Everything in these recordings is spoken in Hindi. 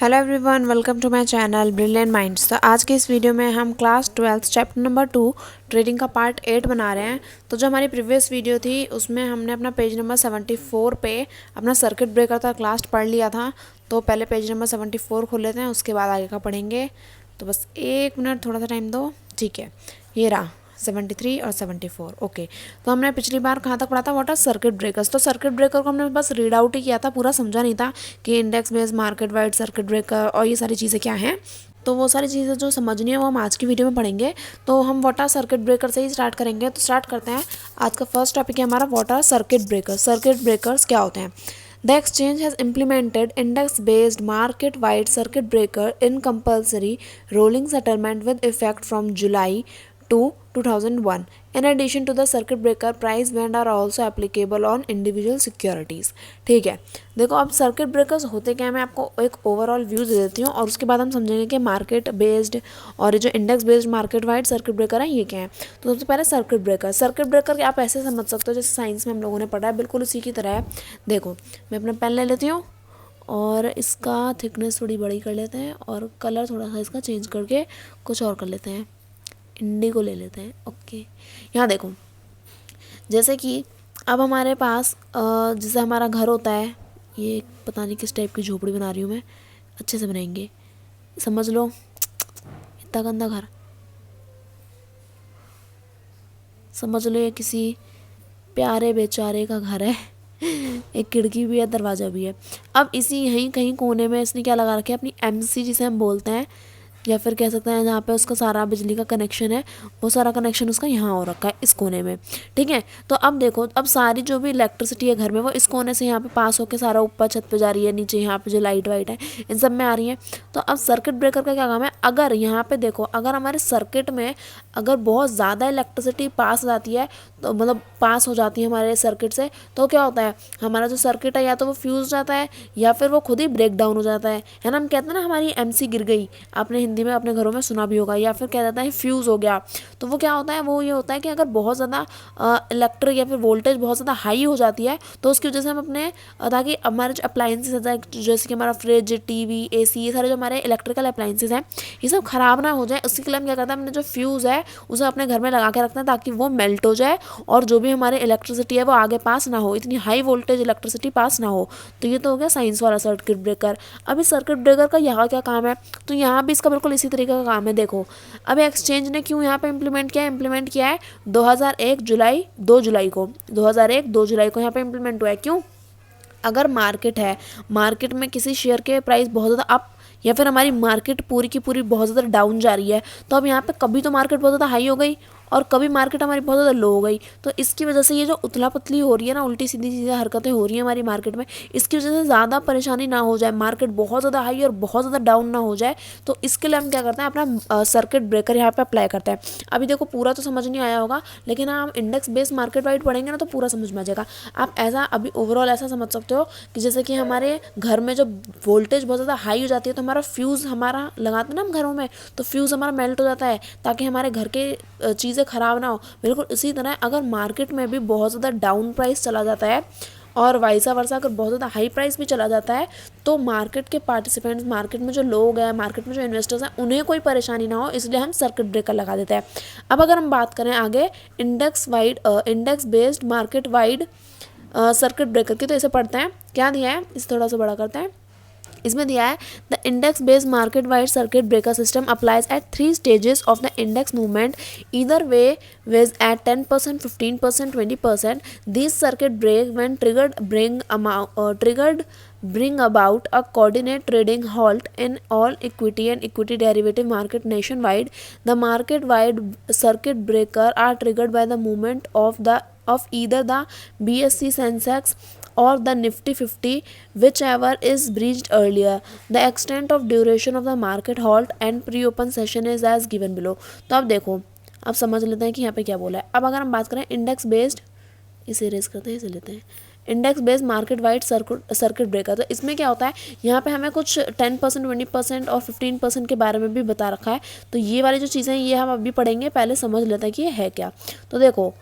Hello everyone, welcome to my channel Brilliant Minds. तो आज के इस वीडियो में हम क्लास 12 चैप्टर नंबर 2 ट्रेडिंग का पार्ट 8 बना रहे हैं। तो जो हमारी प्रीवियस वीडियो थी उसमें हमने अपना पेज नंबर 74 पे अपना सर्किट ब्रेकर का क्लास पढ़ लिया था। तो पहले पेज नंबर 74 खोल लेते हैं, उसके बाद आगे का पढ़ेंगे। तो बस एक मिनट थोड़ा सा टाइम दो। ठीक है, ये रहा 73 और 74। ओके, तो हमने पिछली बार कहाँ तक पढ़ा था, व्हाट आर सर्किट ब्रेकर्स। तो सर्किट ब्रेकर को हमने बस रीड आउट ही किया था, पूरा समझा नहीं था कि index based market wide circuit breaker और ये सारी चीज़ें क्या हैं। तो वो सारी चीज़ें जो समझनी है वो हम आज की वीडियो में पढ़ेंगे। तो हम व्हाट आर सर्किट ब्रेकर से ही स्टार्ट करेंगे। तो स्टार्ट करते हैं। आज का फर्स्ट टॉपिक है हमारा what R circuit breakers. Circuit breakers क्या होते हैं। The exchange has implemented index-based market-wide circuit breaker in compulsory rolling settlement with effect from July to 2001. In addition to the circuit breaker, price band are also applicable on individual securities. ठीक है, देखो अब सर्किट ब्रेकर्स होते क्या है, मैं आपको एक ओवरऑल व्यू दे देती हूँ और उसके बाद हम समझेंगे कि मार्केट बेस्ड और जो index based market wide circuit breaker है ये क्या है। तो सबसे पहले सर्किट ब्रेकर। सर्किट ब्रेकर आप ऐसे समझ सकते हो जैसे साइंस में हम लोगों ने पढ़ा है, बिल्कुल उसी की तरह है। देखो मैं अपना पेन ले लेती हूँ और इसका थिकनेस थोड़ी बड़ी कर लेते हैं और कलर थोड़ा सा इसका चेंज करके कुछ और कर लेते हैं, इंडिगो ले लेते हैं। ओके, यहाँ देखो जैसे कि अब हमारे पास जैसे हमारा घर होता है, ये पता नहीं किस टाइप की झोपड़ी बना रही हूँ मैं, अच्छे से बनाएंगे, समझ लो इतना गंदा घर, समझ लो ये किसी प्यारे बेचारे का घर है। एक खिड़की भी है, दरवाज़ा भी है। अब इसी यहीं कहीं कोने में इसने क्या लगा रखा है, अपनी एमसी जिसे हम बोलते हैं, या फिर कह सकते हैं जहाँ पे उसका सारा बिजली का कनेक्शन है, वो सारा कनेक्शन उसका यहाँ हो रखा है इस कोने में। ठीक है, तो अब देखो अब सारी जो भी इलेक्ट्रिसिटी है घर में वो इस कोने से यहाँ पे पास होकर सारा ऊपर छत पे जा रही है, नीचे यहाँ पे जो लाइट वाइट है इन सब में आ रही है। तो अब सर्किट ब्रेकर का क्या काम है, अगर यहाँ पे देखो अगर हमारे सर्किट में अगर बहुत ज़्यादा इलेक्ट्रिसिटी पास जाती है, तो मतलब पास हो जाती है हमारे सर्किट से, तो क्या होता है हमारा जो सर्किट है या तो वो फ्यूज़ जाता है या फिर वो खुद ही ब्रेक डाउन हो जाता है ना। हम कहते हैं ना हमारी एमसी गिर गई, आपने हिंदी में अपने घरों में सुना भी होगा, या फिर कह देता है फ्यूज़ हो गया। तो वो क्या होता है, वो ये होता है कि अगर बहुत ज़्यादा इलेक्ट्रिक या फिर वोल्टेज बहुत ज़्यादा हाई हो जाती है तो उसकी वजह से हम अपने ताकि हमारे जो अप्लाइंसेस होता है जैसे कि हमारा फ्रिज, टीवी, एसी, ये सारे जो हमारे इलेक्ट्रिकल अप्लाइंसेस हैं ये सब ख़राब ना हो जाए, उसके लिए हम क्या करते हैं अपने जो फ्यूज़ है उसे अपने घर में लगा के रखते हैं ताकि वो मेल्ट हो जाए और जो भी हमारे इलेक्ट्रिसिटी है वो आगे पास ना हो, इतनी हाई वोल्टेज इलेक्ट्रिसिटी पास ना हो। तो ये तो हो गया साइंस वाला सर्किट ब्रेकर। अब इस सर्किट ब्रेकर का यहाँ क्या काम है, तो यहाँ भी इसका बिल्कुल इसी तरीके का काम है। देखो अब एक्सचेंज ने क्यों यहाँ पे इम्प्लीमेंट किया है 2001 जुलाई 2 जुलाई को 2001 2 जुलाई को यहाँ पे इम्प्लीमेंट हुआ है। क्यों, अगर मार्केट है, मार्केट में किसी शेयर के प्राइस बहुत ज़्यादा अप या फिर हमारी मार्केट पूरी की पूरी बहुत ज़्यादा डाउन जा रही है, तो अब यहाँ पे कभी तो मार्केट बहुत ज़्यादा हाई हो गई और कभी मार्केट हमारी बहुत ज़्यादा लो हो गई। तो इसकी वजह से ये जो उथला पतली हो रही है ना, उल्टी सीधी चीज़ें हरकतें हो रही हैं हमारी मार्केट में, इसकी वजह से ज़्यादा परेशानी ना हो जाए, मार्केट बहुत ज़्यादा हाई और बहुत ज़्यादा डाउन ना हो जाए, तो इसके लिए हम क्या करते हैं अपना सर्किट ब्रेकर यहाँ पे अप्लाई करते हैं। अभी देखो पूरा तो समझ नहीं आया होगा, लेकिन हम इंडेक्स बेस्ड मार्केट वाइड पढ़ेंगे ना तो पूरा समझ में आ जाएगा। आप ऐसा अभी ओवरऑल ऐसा समझ सकते हो कि जैसे कि हमारे घर में जब वोल्टेज बहुत ज़्यादा हाई हो जाती है तो हमारा फ्यूज़ हमारा लगाते हैं ना हम घरों में, तो फ्यूज़ हमारा मेल्ट हो जाता है ताकि हमारे घर के चीज़ें ख़राब ना हो। बिल्कुल इसी तरह अगर मार्केट में भी बहुत ज़्यादा डाउन प्राइस चला जाता है और वाइसा वर्सा अगर बहुत ज़्यादा हाई प्राइस भी चला जाता है, तो मार्केट के पार्टिसिपेंट्स, मार्केट में जो लोग हैं, मार्केट में जो इन्वेस्टर्स हैं, उन्हें कोई परेशानी ना हो, इसलिए हम सर्किट ब्रेकर लगा देते हैं। अब अगर हम बात करें आगे index based market wide circuit breaker की, तो इसे पढ़ते हैं। क्या दिया है, इसे थोड़ा सा बड़ा करते हैं। इसमें दिया है the index based market wide circuit breaker system applies at 3 stages of the index movement either way viz at 10%, 15%, 20%. These circuit break when triggered bring about a coordinate trading halt in all equity and equity derivative market nationwide. The market wide circuit breaker are triggered by the movement of either the BSE Sensex or the Nifty 50, whichever is breached earlier. The extent of duration of the market halt and pre-open session is as given below. तो अब देखो अब समझ लेते हैं कि यहाँ पे क्या बोला है। अब अगर हम बात करें इंडेक्स बेस्ड, इसे रेस करते हैं, इसे लेते हैं index based market wide circuit breaker. तो इसमें क्या होता है, यहाँ पे हमें कुछ 10%, 20% और 15% के बारे में भी बता रखा है। तो ये वाली जो चीज़ें हैं ये हम अभी पढ़ेंगे, पहले समझ लेते हैं कि ये है क्या। तो देखो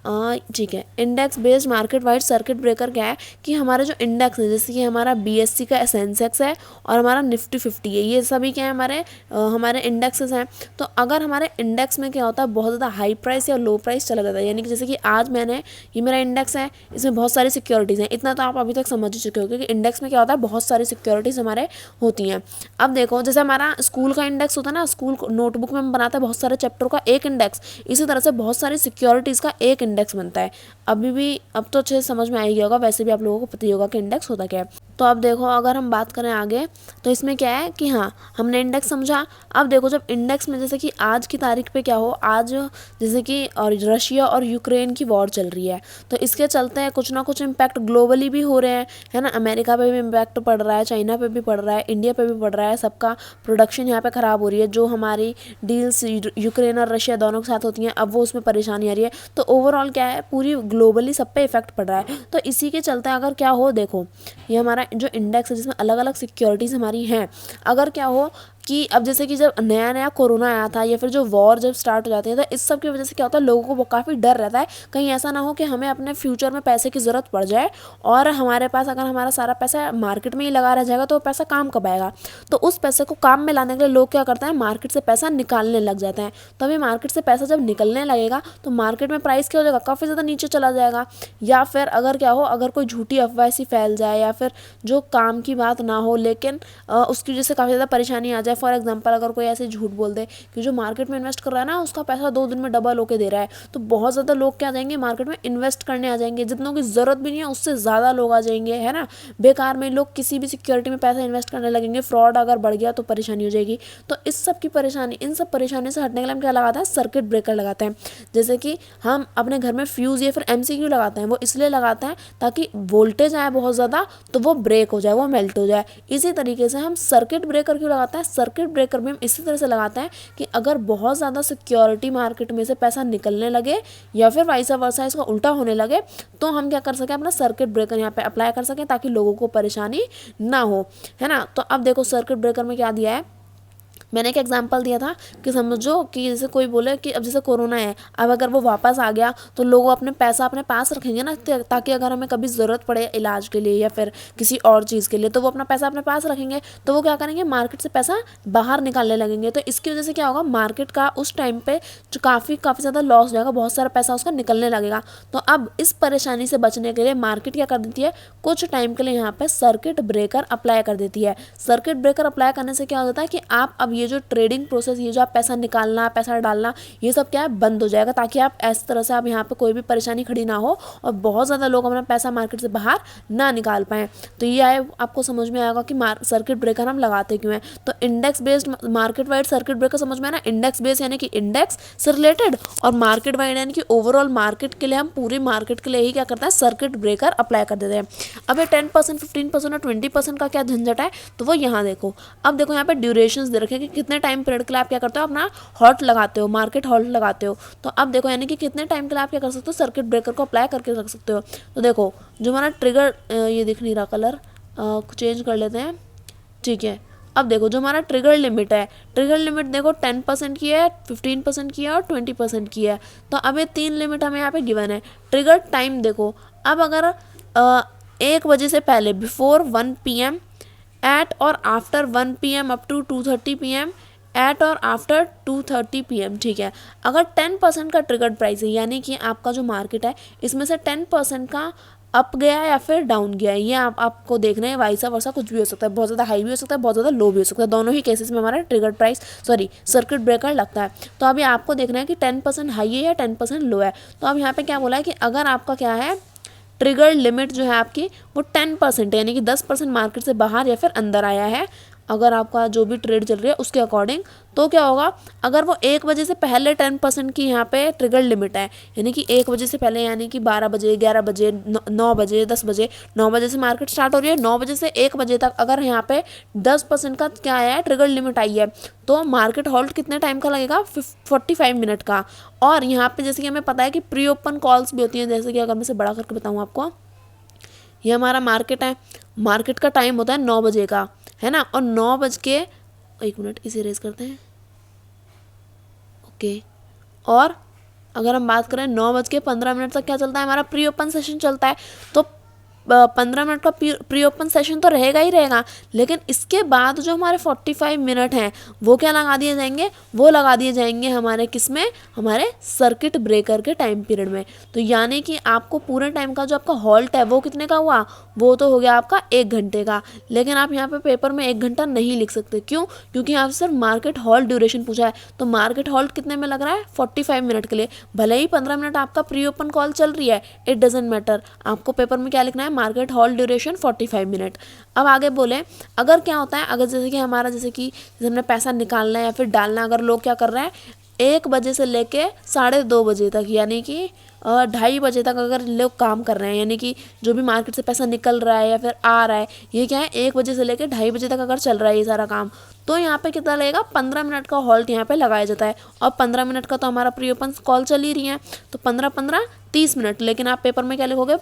ठीक है, index based market wide circuit breaker क्या है कि हमारे जो इंडेक्स है, जैसे कि हमारा BSE का सेंसेक्स है और हमारा निफ्टी 50 है, ये सभी क्या है हमारे इंडेक्सेस हैं। तो अगर हमारे इंडेक्स में क्या होता है, बहुत ज़्यादा हाई प्राइस या लो प्राइस चला जाता है, यानी कि जैसे कि आज ये मेरा इंडेक्स है, इसमें बहुत सारी सिक्योरिटीज़ हैं, इतना तो आप अभी तक समझ ही चुके हो कि इंडेक्स में क्या होता है, बहुत सारी सिक्योरिटीज़ हमारे होती हैं। अब देखो, जैसे हमारा स्कूल का इंडेक्स होता है ना, स्कूल नोटबुक में हम बनाते हैं बहुत सारे चैप्टर का एक इंडेक्स, इसी तरह से बहुत सारी सिक्योरिटीज़ का एक इंडेक्स बनता है। अब तो अच्छे से समझ में आ ही गया होगा, वैसे भी आप लोगों को पता ही होगा कि इंडेक्स होता क्या है। तो अब देखो, अगर हम बात करें आगे, तो इसमें क्या है कि हाँ, हमने इंडेक्स समझा। अब देखो, जब इंडेक्स में जैसे कि आज की तारीख पे क्या हो, आज जैसे कि और रशिया और यूक्रेन की वॉर चल रही है, तो इसके चलते हैं कुछ ना कुछ इम्पैक्ट ग्लोबली भी हो रहे हैं, है ना। अमेरिका पे भी इम्पैक्ट पड़ रहा है, चाइना पे भी पड़ रहा है, इंडिया पे भी पड़ रहा है, सबका प्रोडक्शन यहाँ पे ख़राब हो रही है। जो हमारी डील्स यूक्रेन और रशिया दोनों के साथ होती हैं, अब वो उसमें परेशानी आ रही है। तो ओवरऑल क्या है, पूरी ग्लोबली सब पे इफेक्ट पड़ रहा है। तो इसी के चलते अगर क्या हो, देखो ये हमारा जो इंडेक्स है, जिसमें अलग अलग सिक्योरिटीज़ हमारी हैं, अगर क्या हो कि अब जैसे कि जब नया नया कोरोना आया था, या फिर जो वॉर जब स्टार्ट हो जाती है, तो इस सब की वजह से क्या होता है, लोगों को काफ़ी डर रहता है, कहीं ऐसा ना हो कि हमें अपने फ्यूचर में पैसे की ज़रूरत पड़ जाए, और हमारे पास अगर हमारा सारा पैसा मार्केट में ही लगा रह जाएगा, तो वो पैसा काम कब आएगा। तो उस पैसे को काम में लाने के लिए लोग क्या करते हैं, मार्केट से पैसा निकालने लग जाते हैं। तो अभी मार्केट से पैसा जब निकलने लगेगा, तो मार्केट में प्राइस क्या हो जाएगा, काफ़ी ज़्यादा नीचे चला जाएगा। या फिर अगर क्या हो, अगर कोई झूठी अफवाह ऐसी फैल जाए, या फिर जो काम की बात ना हो, लेकिन उसकी वजह से काफ़ी ज़्यादा परेशानी आ जाए। फॉर एग्जांपल, अगर कोई ऐसे झूठ बोल दे कि जो मार्केट में इन्वेस्ट कर रहा है ना, उसका पैसा 2 दिन में डबल होके दे रहा है, तो बहुत ज़्यादा लोग क्या आ जाएंगे, मार्केट में इन्वेस्ट करने आ जाएंगे। जितनों की ज़रूरत भी नहीं है, उससे ज़्यादा लोग आ जाएंगे, है ना। बेकार में लोग किसी भी सिक्योरिटी में पैसा इन्वेस्ट करने लगेंगे, फ्रॉड अगर बढ़ गया तो परेशानी हो जाएगी। तो इन सब परेशानी से हटने के लिए हम क्या लगाते हैं, सर्किट ब्रेकर लगाते हैं। जैसे कि हम अपने घर में फ्यूज़ या फिर MCQ लगाते हैं, वो इसलिए लगाते हैं ताकि वोल्टेज आए बहुत ज़्यादा, तो वो ब्रेक हो जाए, वो मेल्ट हो जाए। इसी तरीके से हम सर्किट ब्रेकर क्यों लगाते हैं, सर्किट ब्रेकर भी हम इसी तरह से लगाते हैं कि अगर बहुत ज़्यादा सिक्योरिटी मार्केट में से पैसा निकलने लगे, या फिर वाइस वर्सा इसका उल्टा होने लगे, तो हम क्या कर सकें, अपना सर्किट ब्रेकर यहाँ पे अप्लाई कर सकें, ताकि लोगों को परेशानी ना हो, है ना। तो अब देखो, सर्किट ब्रेकर में क्या दिया है, मैंने एक एग्जांपल दिया था कि समझो कि जैसे कोई बोले कि अब जैसे कोरोना है, अब अगर वो वापस आ गया, तो लोग अपने पैसा अपने पास रखेंगे ना, ताकि अगर हमें कभी ज़रूरत पड़े इलाज के लिए या फिर किसी और चीज़ के लिए, तो वो अपना पैसा अपने पास रखेंगे। तो वो क्या करेंगे, मार्केट से पैसा बाहर निकालने लगेंगे। तो इसकी वजह से क्या होगा, मार्केट का उस टाइम पर जो काफ़ी ज़्यादा लॉस हो जाएगा, बहुत सारा पैसा उसका निकलने लगेगा। तो अब इस परेशानी से बचने के लिए मार्केट क्या कर देती है, कुछ टाइम के लिए यहाँ पर सर्किट ब्रेकर अप्लाई कर देती है। सर्किट ब्रेकर अप्लाई करने से क्या होता है कि आप अब ये जो ट्रेडिंग प्रोसेस, ये जो आप पैसा निकालना, पैसा डालना, ये सब क्या है, बंद हो जाएगा, ताकि आप इस तरह से आप यहाँ पे कोई भी परेशानी खड़ी ना हो, और बहुत ज़्यादा लोग अपना पैसा मार्केट से बाहर ना निकाल पाएँ। तो ये आए आपको समझ में आएगा कि सर्किट ब्रेकर हम लगाते क्यों हैं। तो index based market wide circuit breaker समझ में आना, इंडेक्स बेस्ड यानी कि इंडेक्स से रिलेटेड, और मार्केट वाइड यानी कि ओवरऑल मार्केट के लिए, हम पूरी मार्केट के लिए ही क्या करता है, सर्किट ब्रेकर अप्लाई कर देते हैं। अब ये 10%, 15% और 20% का क्या झंझट है, तो वो यहाँ देखो। अब देखो यहाँ पे ड्यूरेशंस दे रखे कि कितने टाइम पीरियड के लिए आप क्या करते हो, अपना हॉल्ट लगाते हो, मार्केट हॉल्ट लगाते हो। तो अब देखो, यानी कि कितने टाइम के लिए आप क्या कर सकते हो, सर्किट ब्रेकर को अप्लाई करके रख सकते हो। तो देखो, जो हमारा ट्रिगर, ये दिख नहीं रहा कलर, चेंज कर लेते हैं, ठीक है। अब देखो, जो हमारा ट्रिगर लिमिट है, ट्रिगर लिमिट देखो 10% की है, 15% की है और 20% की है। तो अब ये 3 लिमिट हमें यहाँ पे गिवन है। ट्रिगर टाइम देखो, अब अगर 1 बजे से पहले, before 1 PM, at or after 1 PM up to 2:30 PM, at or after 2:30 PM, ठीक है। अगर 10% का ट्रिगर्ड प्राइस है, यानी कि आपका जो मार्केट है, इसमें से 10% का अप गया है या फिर डाउन गया है, ये आपको देखना है। वाइसा वर्सा कुछ भी हो सकता है, बहुत ज़्यादा हाई भी हो सकता है, बहुत ज़्यादा लो भी हो सकता है। दोनों ही केसेस में हमारा ट्रिगर्ड प्राइस, सर्किट ब्रेकर लगता है। तो अभी आपको देखना है कि 10% हाई है या 10% लो है। तो अब यहाँ पे क्या बोला है कि अगर आपका क्या है, ट्रिगर लिमिट जो है आपकी, वो 10% है, यानी कि 10% मार्केट से बाहर या फिर अंदर आया है, अगर आपका जो भी ट्रेड चल रही है उसके अकॉर्डिंग, तो क्या होगा, अगर वो 1 बजे से पहले 10% की यहाँ पे ट्रिगर लिमिट है, यानी कि 1 बजे से पहले, यानी कि 12 बजे, 11 बजे, 9 बजे, 10 बजे, 9 बजे से मार्केट स्टार्ट हो रही है, 9 बजे से 1 बजे तक अगर यहाँ पे 10% का क्या आया है, ट्रिगर लिमिट आई है, तो मार्केट होल्ड कितने टाइम का लगेगा, 45 मिनट का। और यहाँ पे जैसे कि हमें पता है कि प्री ओपन कॉल्स भी होती हैं, जैसे कि अगर मैं इसे बड़ा करके बताऊँ आपको, ये हमारा मार्केट है, मार्केट का टाइम होता है 9 बजे का, है ना। और 9 बज के 1 मिनट, इसे रेज करते हैं, ओके। और अगर हम बात करें 9:15 तक क्या चलता है, हमारा प्री ओपन सेशन चलता है। तो 15 मिनट का प्री ओपन सेशन तो रहेगा ही रहेगा, लेकिन इसके बाद जो हमारे 45 मिनट हैं वो क्या लगा दिए जाएंगे, वो लगा दिए जाएंगे हमारे किस में, हमारे सर्किट ब्रेकर के टाइम पीरियड में। तो यानी कि आपको पूरे टाइम का जो आपका हॉल्ट है वो कितने का हुआ, वो तो हो गया आपका 1 घंटे का। लेकिन आप यहाँ पे पेपर में 1 घंटा नहीं लिख सकते, क्यों, क्योंकि यहाँ से सिर्फ मार्केट हॉल्ट ड्यूरेशन पूछा है। तो मार्केट हॉल्ट कितने में लग रहा है, 45 मिनट के लिए। भले ही 15 मिनट आपका प्री ओपन कॉल चल रही है, इट डजेंट मैटर, आपको पेपर में क्या लिखना है, मार्केट हॉल्ट ड्यूरेशन 45 मिनट। अब आगे बोले, अगर क्या होता है, अगर जैसे कि हमारा जैसे हमने पैसा निकालना है या फिर डालना है, अगर लोग क्या कर रहे हैं 1 बजे से लेके 2:30 बजे तक, यानी कि 2:30 बजे तक अगर लोग काम कर रहे हैं, यानी कि जो भी मार्केट से पैसा निकल रहा है या फिर आ रहा है, ये क्या है 1 बजे से लेकर 2:30 बजे तक अगर चल रहा है ये सारा काम, तो यहाँ पे कितना लगेगा, 15 मिनट का हॉल्ट यहाँ पे लगाया जाता है। और 15 मिनट का तो हमारा प्री ओपन कॉल चल ही रही है, तो 15-15 30 मिनट। लेकिन आप पेपर में क्या लिखोगे,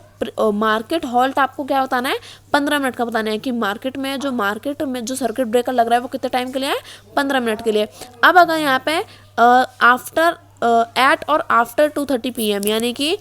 मार्केट हॉल्ट आपको क्या बताना है, 15 मिनट का बताना है कि मार्केट में जो सर्किट ब्रेकर लग रहा है वो कितने टाइम के लिए है, 15 मिनट के लिए। अब अगर यहाँ पे after eight or after 2:30 PM, यानी कि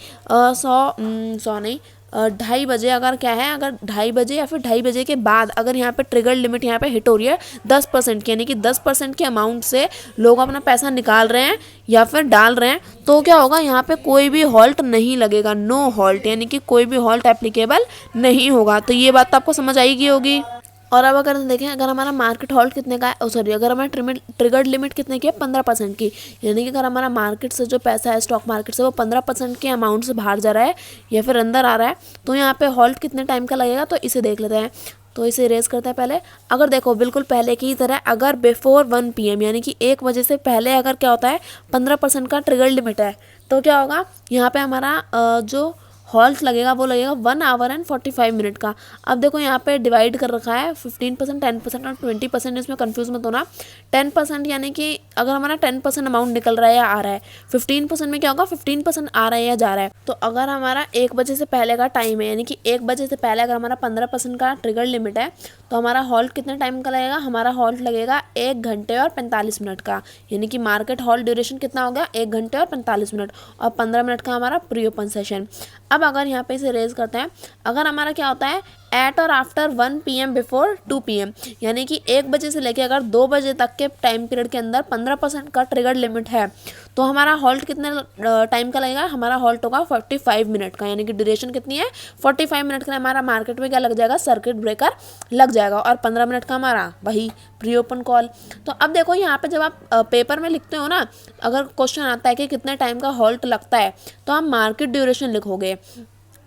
2:30 बजे अगर क्या है, अगर 2:30 बजे या फिर 2:30 बजे के बाद अगर यहाँ पे ट्रिगर लिमिट यहाँ पे हिट हो रही है 10% की, यानी कि 10% के अमाउंट से लोग अपना पैसा निकाल रहे हैं या फिर डाल रहे हैं, तो क्या होगा, यहाँ पे कोई भी हॉल्ट नहीं लगेगा, नो हॉल्ट, यानी कि कोई भी हॉल्ट एप्लीकेबल नहीं होगा। तो ये बात तो आपको समझ आएगी होगी। और अब अगर देखें, अगर हमारा मार्केट हॉल्ट कितने का है, सॉरी, अगर हमारा ट्रिगर्ड लिमिट कितने की है, 15% की, यानी कि अगर हमारा मार्केट से जो पैसा है स्टॉक मार्केट से वो 15% के अमाउंट से बाहर जा रहा है या फिर अंदर आ रहा है, तो यहाँ पे हॉल्ट कितने टाइम का लगेगा, तो इसे देख लेते हैं। तो इसे इरेज करते हैं पहले। अगर देखो बिल्कुल पहले की तरह, अगर बिफोर 1 PM यानी कि 1 बजे से पहले अगर क्या होता है 15% का ट्रिगर लिमिट है, तो क्या होगा, यहाँ पे हमारा जो हॉल्ट लगेगा वो लगेगा 1 आवर एंड 45 मिनट का। अब देखो यहाँ पे डिवाइड कर रखा है 15%, 10% और 20%, इसमें कंफ्यूज मत होना। 10% यानी कि अगर हमारा 10% अमाउंट निकल रहा है या आ रहा है, 15% में क्या होगा, 15% आ रहा है या जा रहा है। तो अगर हमारा 1 बजे से पहले का टाइम है, यानी कि 1 बजे से पहले अगर हमारा 15% का ट्रिगर लिमिट है, तो हमारा हॉल्ट कितने टाइम का लगेगा, हमारा हॉल्ट लगेगा 1 घंटे और 45 मिनट का, यानी कि मार्केट हॉल्ट ड्यूरेशन कितना हो गया, 1 घंटे और 45 मिनट, और 15 मिनट का हमारा प्री ओपन सेशन। अब अगर यहाँ पे इसे रेज करते हैं, अगर हमारा क्या होता है eight or after 1 PM before 2 PM, यानी कि 1 बजे से लेके अगर 2 बजे तक के टाइम पीरियड के अंदर 15% का ट्रिगर लिमिट है, तो हमारा हॉल्ट कितने टाइम का लगेगा, हमारा हॉल्ट होगा 45 मिनट का, यानी कि ड्यूरेशन कितनी है, 45 मिनट का हमारा मार्केट में क्या लग जाएगा, सर्किट ब्रेकर लग जाएगा, और 15 मिनट का हमारा वही प्री ओपन कॉल। तो अब देखो यहाँ पे जब आप पेपर में लिखते हो ना, अगर क्वेश्चन आता है कि कितने टाइम का हॉल्ट लगता है, तो आप मार्केट ड्यूरेशन लिखोगे,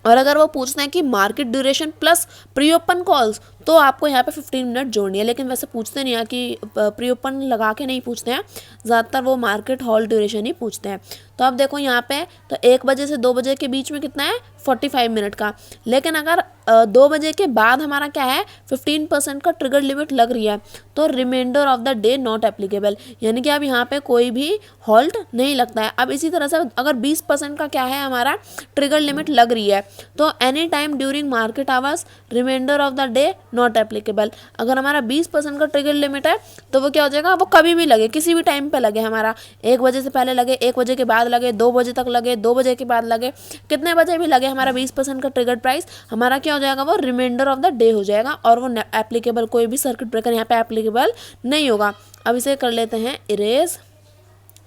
और अगर वो पूछते हैं कि market duration plus pre open calls, तो आपको यहाँ पे 15 मिनट जोड़नी है। लेकिन वैसे पूछते नहीं है कि प्री ओपन लगा के नहीं पूछते हैं, ज़्यादातर वो मार्केट हॉल्ट ड्यूरेशन ही पूछते हैं। तो अब देखो यहाँ पे, तो 1 बजे से 2 बजे के बीच में कितना है, 45 मिनट का। लेकिन अगर 2 बजे के बाद हमारा क्या है, 15% का ट्रिगर लिमिट लग रही है, तो reminder of the day not applicable, यानी कि अब यहाँ पे कोई भी हॉल्ट नहीं लगता है। अब इसी तरह से अगर 20% का क्या है हमारा ट्रिगर लिमिट लग रही है, तो any time during market hours reminder of the day not applicable. अगर हमारा 20% का ट्रिगर लिमिट है, तो वो क्या हो जाएगा, वो कभी भी लगे, किसी भी टाइम पे लगे, हमारा 1 बजे से पहले लगे, 1 बजे के बाद लगे, 2 बजे तक लगे, 2 बजे के बाद लगे, कितने बजे भी लगे, हमारा 20% का ट्रिगर प्राइस हमारा क्या हो जाएगा, वो रिमाइंडर ऑफ द डे हो जाएगा, और वो एप्लीकेबल, कोई भी सर्किट ब्रेकर यहाँ पे एप्लीकेबल नहीं होगा। अब इसे कर लेते हैं इरेज,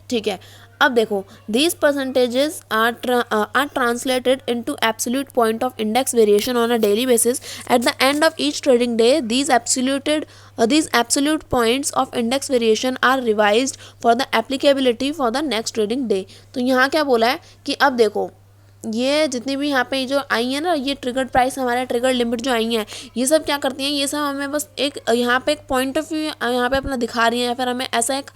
ठीक है। अब देखो, these percentages are translated into absolute point of index variation on a daily basis. At the end of each trading day, these absolute points of index variation are revised for the applicability for the next trading day. तो यहाँ क्या बोला है कि अब देखो, ये जितनी भी यहाँ पे जो आई है ना, ये ट्रिगर्ड प्राइस, हमारे ट्रिगर लिमिट जो आई हैं, ये सब क्या करती हैं, ये सब हमें बस एक यहाँ पे एक पॉइंट ऑफ व्यू यहाँ पे अपना दिखा रही हैं, या फिर हमें ऐसा एक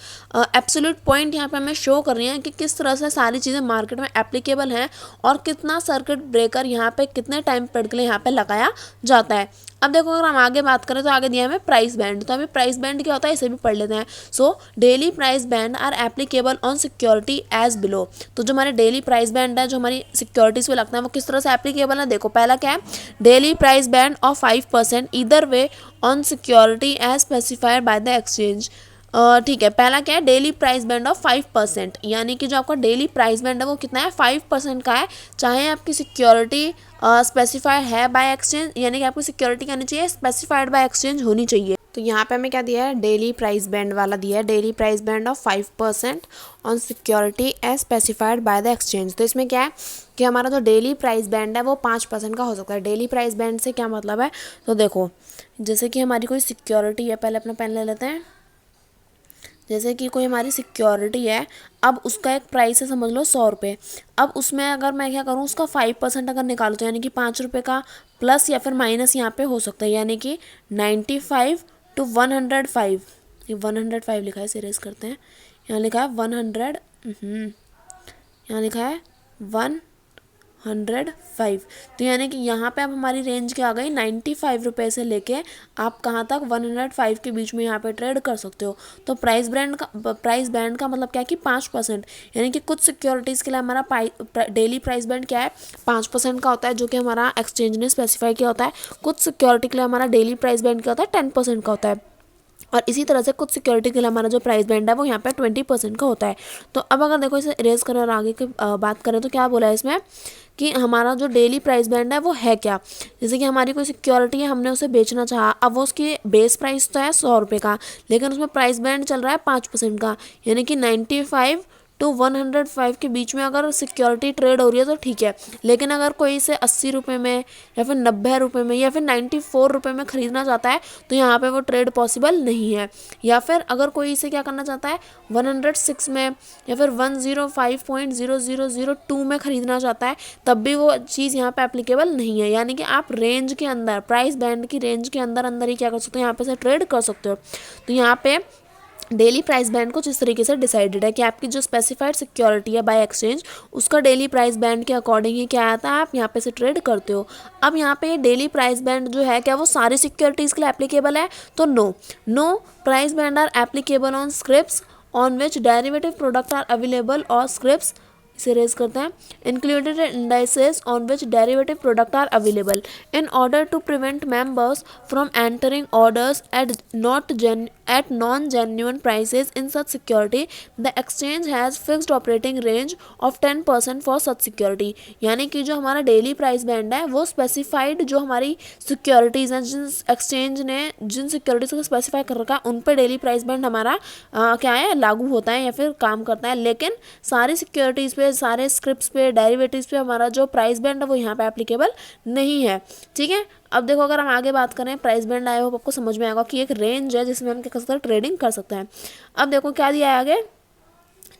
एब्सोल्यूट पॉइंट यहाँ पे हमें शो कर रही हैं कि किस तरह से सारी चीज़ें मार्केट में एप्लीकेबल हैं, और कितना सर्किट ब्रेकर यहाँ पे कितने टाइम पीरियड के लिए यहाँ पे लगाया जाता है। अब देखो, अगर हम आगे बात करें तो आगे दिया है हमें प्राइस बैंड। तो हमें प्राइस बैंड क्या होता है, इसे भी पढ़ लेते हैं। So daily price band are applicable on security as below. तो जो हमारे डेली प्राइस बैंड है, जो हमारी सिक्योरिटीज पे लगता है, वो किस तरह से एप्लीकेबल है। देखो, पहला क्या है, daily price band of 5% either way on security as specified by the exchange. ठीक है, पहला क्या है, डेली प्राइस बैंड ऑफ 5%, यानी कि जो आपका डेली प्राइस बैंड है वो कितना है, 5% का है। चाहे आपकी सिक्योरिटी स्पेसिफाइड है बाय एक्सचेंज, यानी कि आपकी सिक्योरिटी क्या होनी चाहिए, स्पेसिफाइड बाय एक्सचेंज होनी चाहिए। तो यहाँ पे हमें क्या दिया है, डेली प्राइस बैंड वाला दिया है, daily price band of 5% on security as specified by the exchange. तो इसमें क्या है कि हमारा जो डेली प्राइस बैंड है वो 5% का हो सकता है। डेली प्राइस बैंड से क्या मतलब है, तो देखो जैसे कि हमारी कोई सिक्योरिटी है, पहले अपना पेन ले लेते हैं। जैसे कि कोई हमारी सिक्योरिटी है, अब उसका एक प्राइस है समझ लो 100 रुपये। अब उसमें अगर मैं क्या करूँ, उसका 5% अगर निकालूँ तो यानी कि 5 रुपये का प्लस या फिर माइनस यहाँ पे हो सकता है, यानी कि 95 to 105। ये 105 लिखा है, सीरीज करते हैं, यहाँ लिखा है 100, यहाँ लिखा है 105। तो यानी कि यहाँ पे अब हमारी रेंज क्या आ गई, 95 रुपये से लेके आप कहाँ तक, 105 के बीच में यहाँ पे ट्रेड कर सकते हो। तो प्राइस बैंड का मतलब क्या है कि 5%, यानी कि कुछ सिक्योरिटीज़ के लिए हमारा डेली प्राइस बैंड क्या है, 5% का होता है, जो कि हमारा एक्सचेंज ने स्पेसिफाई किया होता है। कुछ सिक्योरिटी के लिए हमारा डेली प्राइस बैंड क्या होता है, 10% का होता है। और इसी तरह से कुछ सिक्योरिटी के लिए हमारा जो प्राइस बैंड है वो यहाँ पे 20% का होता है। तो अब अगर देखो इसे इरेज करें और आगे की बात करें तो क्या बोला है इसमें कि हमारा जो डेली प्राइस बैंड है वो है क्या। जैसे कि हमारी कोई सिक्योरिटी है, हमने उसे बेचना चाहा, अब वो उसकी बेस प्राइस तो है 100 रुपये का, लेकिन उसमें प्राइस बैंड चल रहा है 5% का, यानी कि 95 to 105 के बीच में अगर सिक्योरिटी ट्रेड हो रही है तो ठीक है। लेकिन अगर कोई इसे 80 रुपये में या फिर 90 रुपये में या फिर 94 रुपये में ख़रीदना चाहता है तो यहाँ पे वो ट्रेड पॉसिबल नहीं है। या फिर अगर कोई इसे क्या करना चाहता है, 106 में या फिर 105.0002 में ख़रीदना चाहता है, तब भी वो चीज़ यहाँ पे एप्लीकेबल नहीं है। यानी कि आप रेंज के अंदर, प्राइस बैंड की रेंज के अंदर अंदर ही क्या कर सकते हो, यहाँ पे से ट्रेड कर सकते हो। तो यहाँ पे डेली प्राइस बैंड कुछ इस तरीके से डिसाइडेड है कि आपकी जो स्पेसिफाइड सिक्योरिटी है बाय एक्सचेंज, उसका डेली प्राइस बैंड के अकॉर्डिंग ही क्या आता है, आप यहाँ पे से ट्रेड करते हो। अब यहाँ पे डेली प्राइस बैंड जो है क्या वो सारी सिक्योरिटीज़ के लिए एप्लीकेबल है, तो no price band are applicable on scripts on which derivative product are available or scripts, इसे रेज करते हैं, included indices on which derivative product are available in order to prevent members from entering orders at non-genuine prices in such security, the exchange has fixed operating range of 10% for such security। यानी कि जो हमारा डेली प्राइस बैंड है वो स्पेसिफाइड जो हमारी सिक्योरिटीज़ हैं, जिन एक्सचेंज ने जिन सिक्योरिटीज़ को स्पेसिफाई कर रखा है उन पर डेली प्राइस बैंड हमारा क्या है, लागू होता है या फिर काम करता है। लेकिन सारी सिक्योरिटीज़ पे, सारे स्क्रिप्ट्स पे, डेरिवेटिव्स पे हमारा जो प्राइस बैंड है वो यहाँ पे एप्लीकेबल नहीं है। ठीक है, अब देखो अगर हम आगे बात करें प्राइस बैंड, आई होप आपको समझ में आएगा कि एक रेंज है जिसमें हम क्या कर सकते हैं, ट्रेडिंग कर सकते हैं। अब देखो क्या दिया है आगे,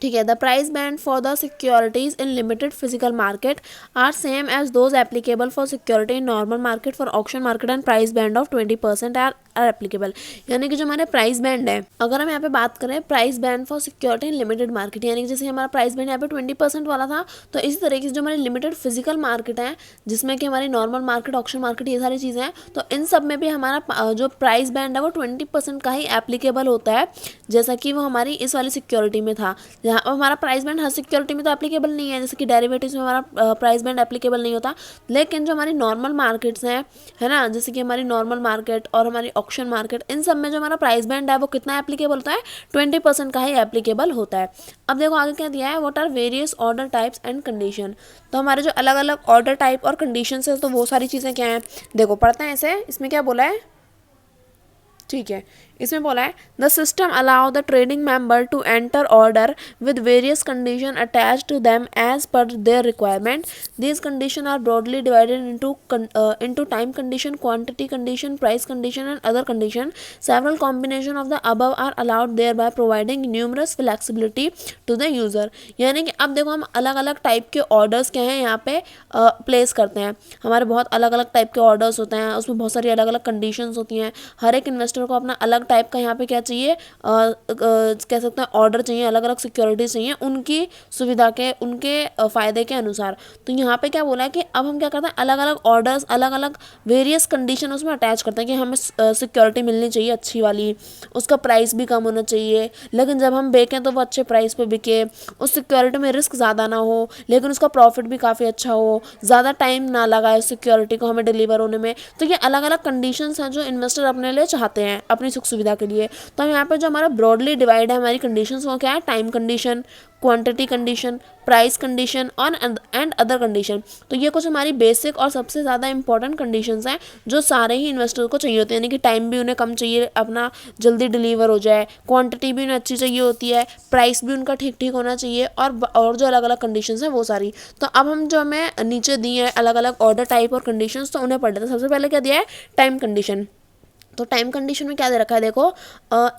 ठीक है, the price band for the securities in limited physical market are same as those applicable for security in normal market for auction market and price band of 20% are applicable. यानी कि जो हमारे प्राइस बैंड है, अगर हम यहाँ पे बात करें price band for security in limited market, यानी कि जैसे हमारा प्राइस बैंड यहाँ पे 20% वाला था, तो इसी तरीके से जो हमारी लिमिटेड फिजिकल मार्केट है जिसमें कि हमारी नॉर्मल मार्केट, ऑक्शन मार्केट, ये सारी चीज़ें हैं, तो इन सब में भी हमारा जो प्राइस बैंड है वो 20% का ही एप्लीकेबल होता है, जैसा कि वो हमारी इस वाली सिक्योरिटी में था। यहाँ हमारा प्राइस बैंड हर सिक्योरिटी में तो एप्लीकेबल नहीं है, जैसे कि डेरिवेटिव्स में हमारा प्राइस बैंड एप्लीकेबल नहीं होता, लेकिन जो हमारी नॉर्मल मार्केट्स हैं, है ना, जैसे कि हमारी नॉर्मल मार्केट और हमारी ऑक्शन मार्केट, इन सब में जो हमारा प्राइस बैंड है वो कितना एप्लीकेबल होता है, 20% का ही एप्लीकेबल होता है। अब देखो आगे क्या दिया है, what are various order types and condition. तो हमारे जो अलग अलग ऑर्डर टाइप और कंडीशन है, तो वो सारी चीज़ें क्या हैं, देखो पढ़ते हैं इसे। इसमें क्या बोला है, ठीक है, इसमें बोला है the system allow the trading member to enter order with various condition attach to them as per their requirement. These condition are broadly divided into time condition, quantity condition, price condition and other condition. Several combination of the above are allowed there by providing numerous flexibility to the user. यानी कि अब देखो हम अलग अलग टाइप के ऑर्डर्स क्या हैं यहाँ पे प्लेस करते हैं। हमारे बहुत अलग अलग टाइप के ऑर्डर्स होते हैं, उसमें बहुत सारी अलग अलग कंडीशंस होती हैं। हर एक इन्वेस्टर को अपना अलग टाइप का यहाँ पे क्या चाहिए, कह सकते हैं ऑर्डर चाहिए, अलग अलग सिक्योरिटीज चाहिए उनकी सुविधा के, उनके फ़ायदे के अनुसार। तो यहाँ पे क्या बोला है कि अब हम क्या करते हैं, अलग अलग ऑर्डर्स, अलग अलग वेरियस कंडीशन उसमें अटैच करते हैं कि हमें सिक्योरिटी मिलनी चाहिए अच्छी वाली, उसका प्राइस भी कम होना चाहिए, लेकिन जब हम बेचें तो वो अच्छे प्राइस पे बिके, उस सिक्योरिटी में रिस्क ज़्यादा ना हो लेकिन उसका प्रॉफिट भी काफ़ी अच्छा हो, ज़्यादा टाइम ना लगाए उस सिक्योरिटी को हमें डिलीवर होने में। तो ये अलग अलग कंडीशंस हैं जो इन्वेस्टर अपने लिए चाहते हैं। हैं अपनी सुख सुविधा के लिए। तो यहाँ पे जो हमारा ब्रॉडली डिवाइड है हमारी कंडीशंस वो क्या है, time condition, quantity condition, price condition और एंड अदर कंडीशन। तो ये कुछ हमारी बेसिक और सबसे ज़्यादा इंपॉर्टेंट कंडीशंस हैं जो सारे ही इन्वेस्टर को चाहिए होते हैं, यानी कि टाइम भी उन्हें कम चाहिए, अपना जल्दी डिलीवर हो जाए, क्वांटिटी भी उन्हें अच्छी चाहिए होती है, प्राइस भी उनका ठीक ठीक होना चाहिए, और जो अलग अलग कंडीशंस हैं वो सारी। तो अब हम जो हमें नीचे दिए हैं अलग अलग ऑर्डर टाइप और कंडीशंस, तो उन्हें पढ़ लेते हैं। सबसे पहले क्या दिया है, टाइम कंडीशन। तो टाइम कंडीशन में क्या दे रखा है, देखो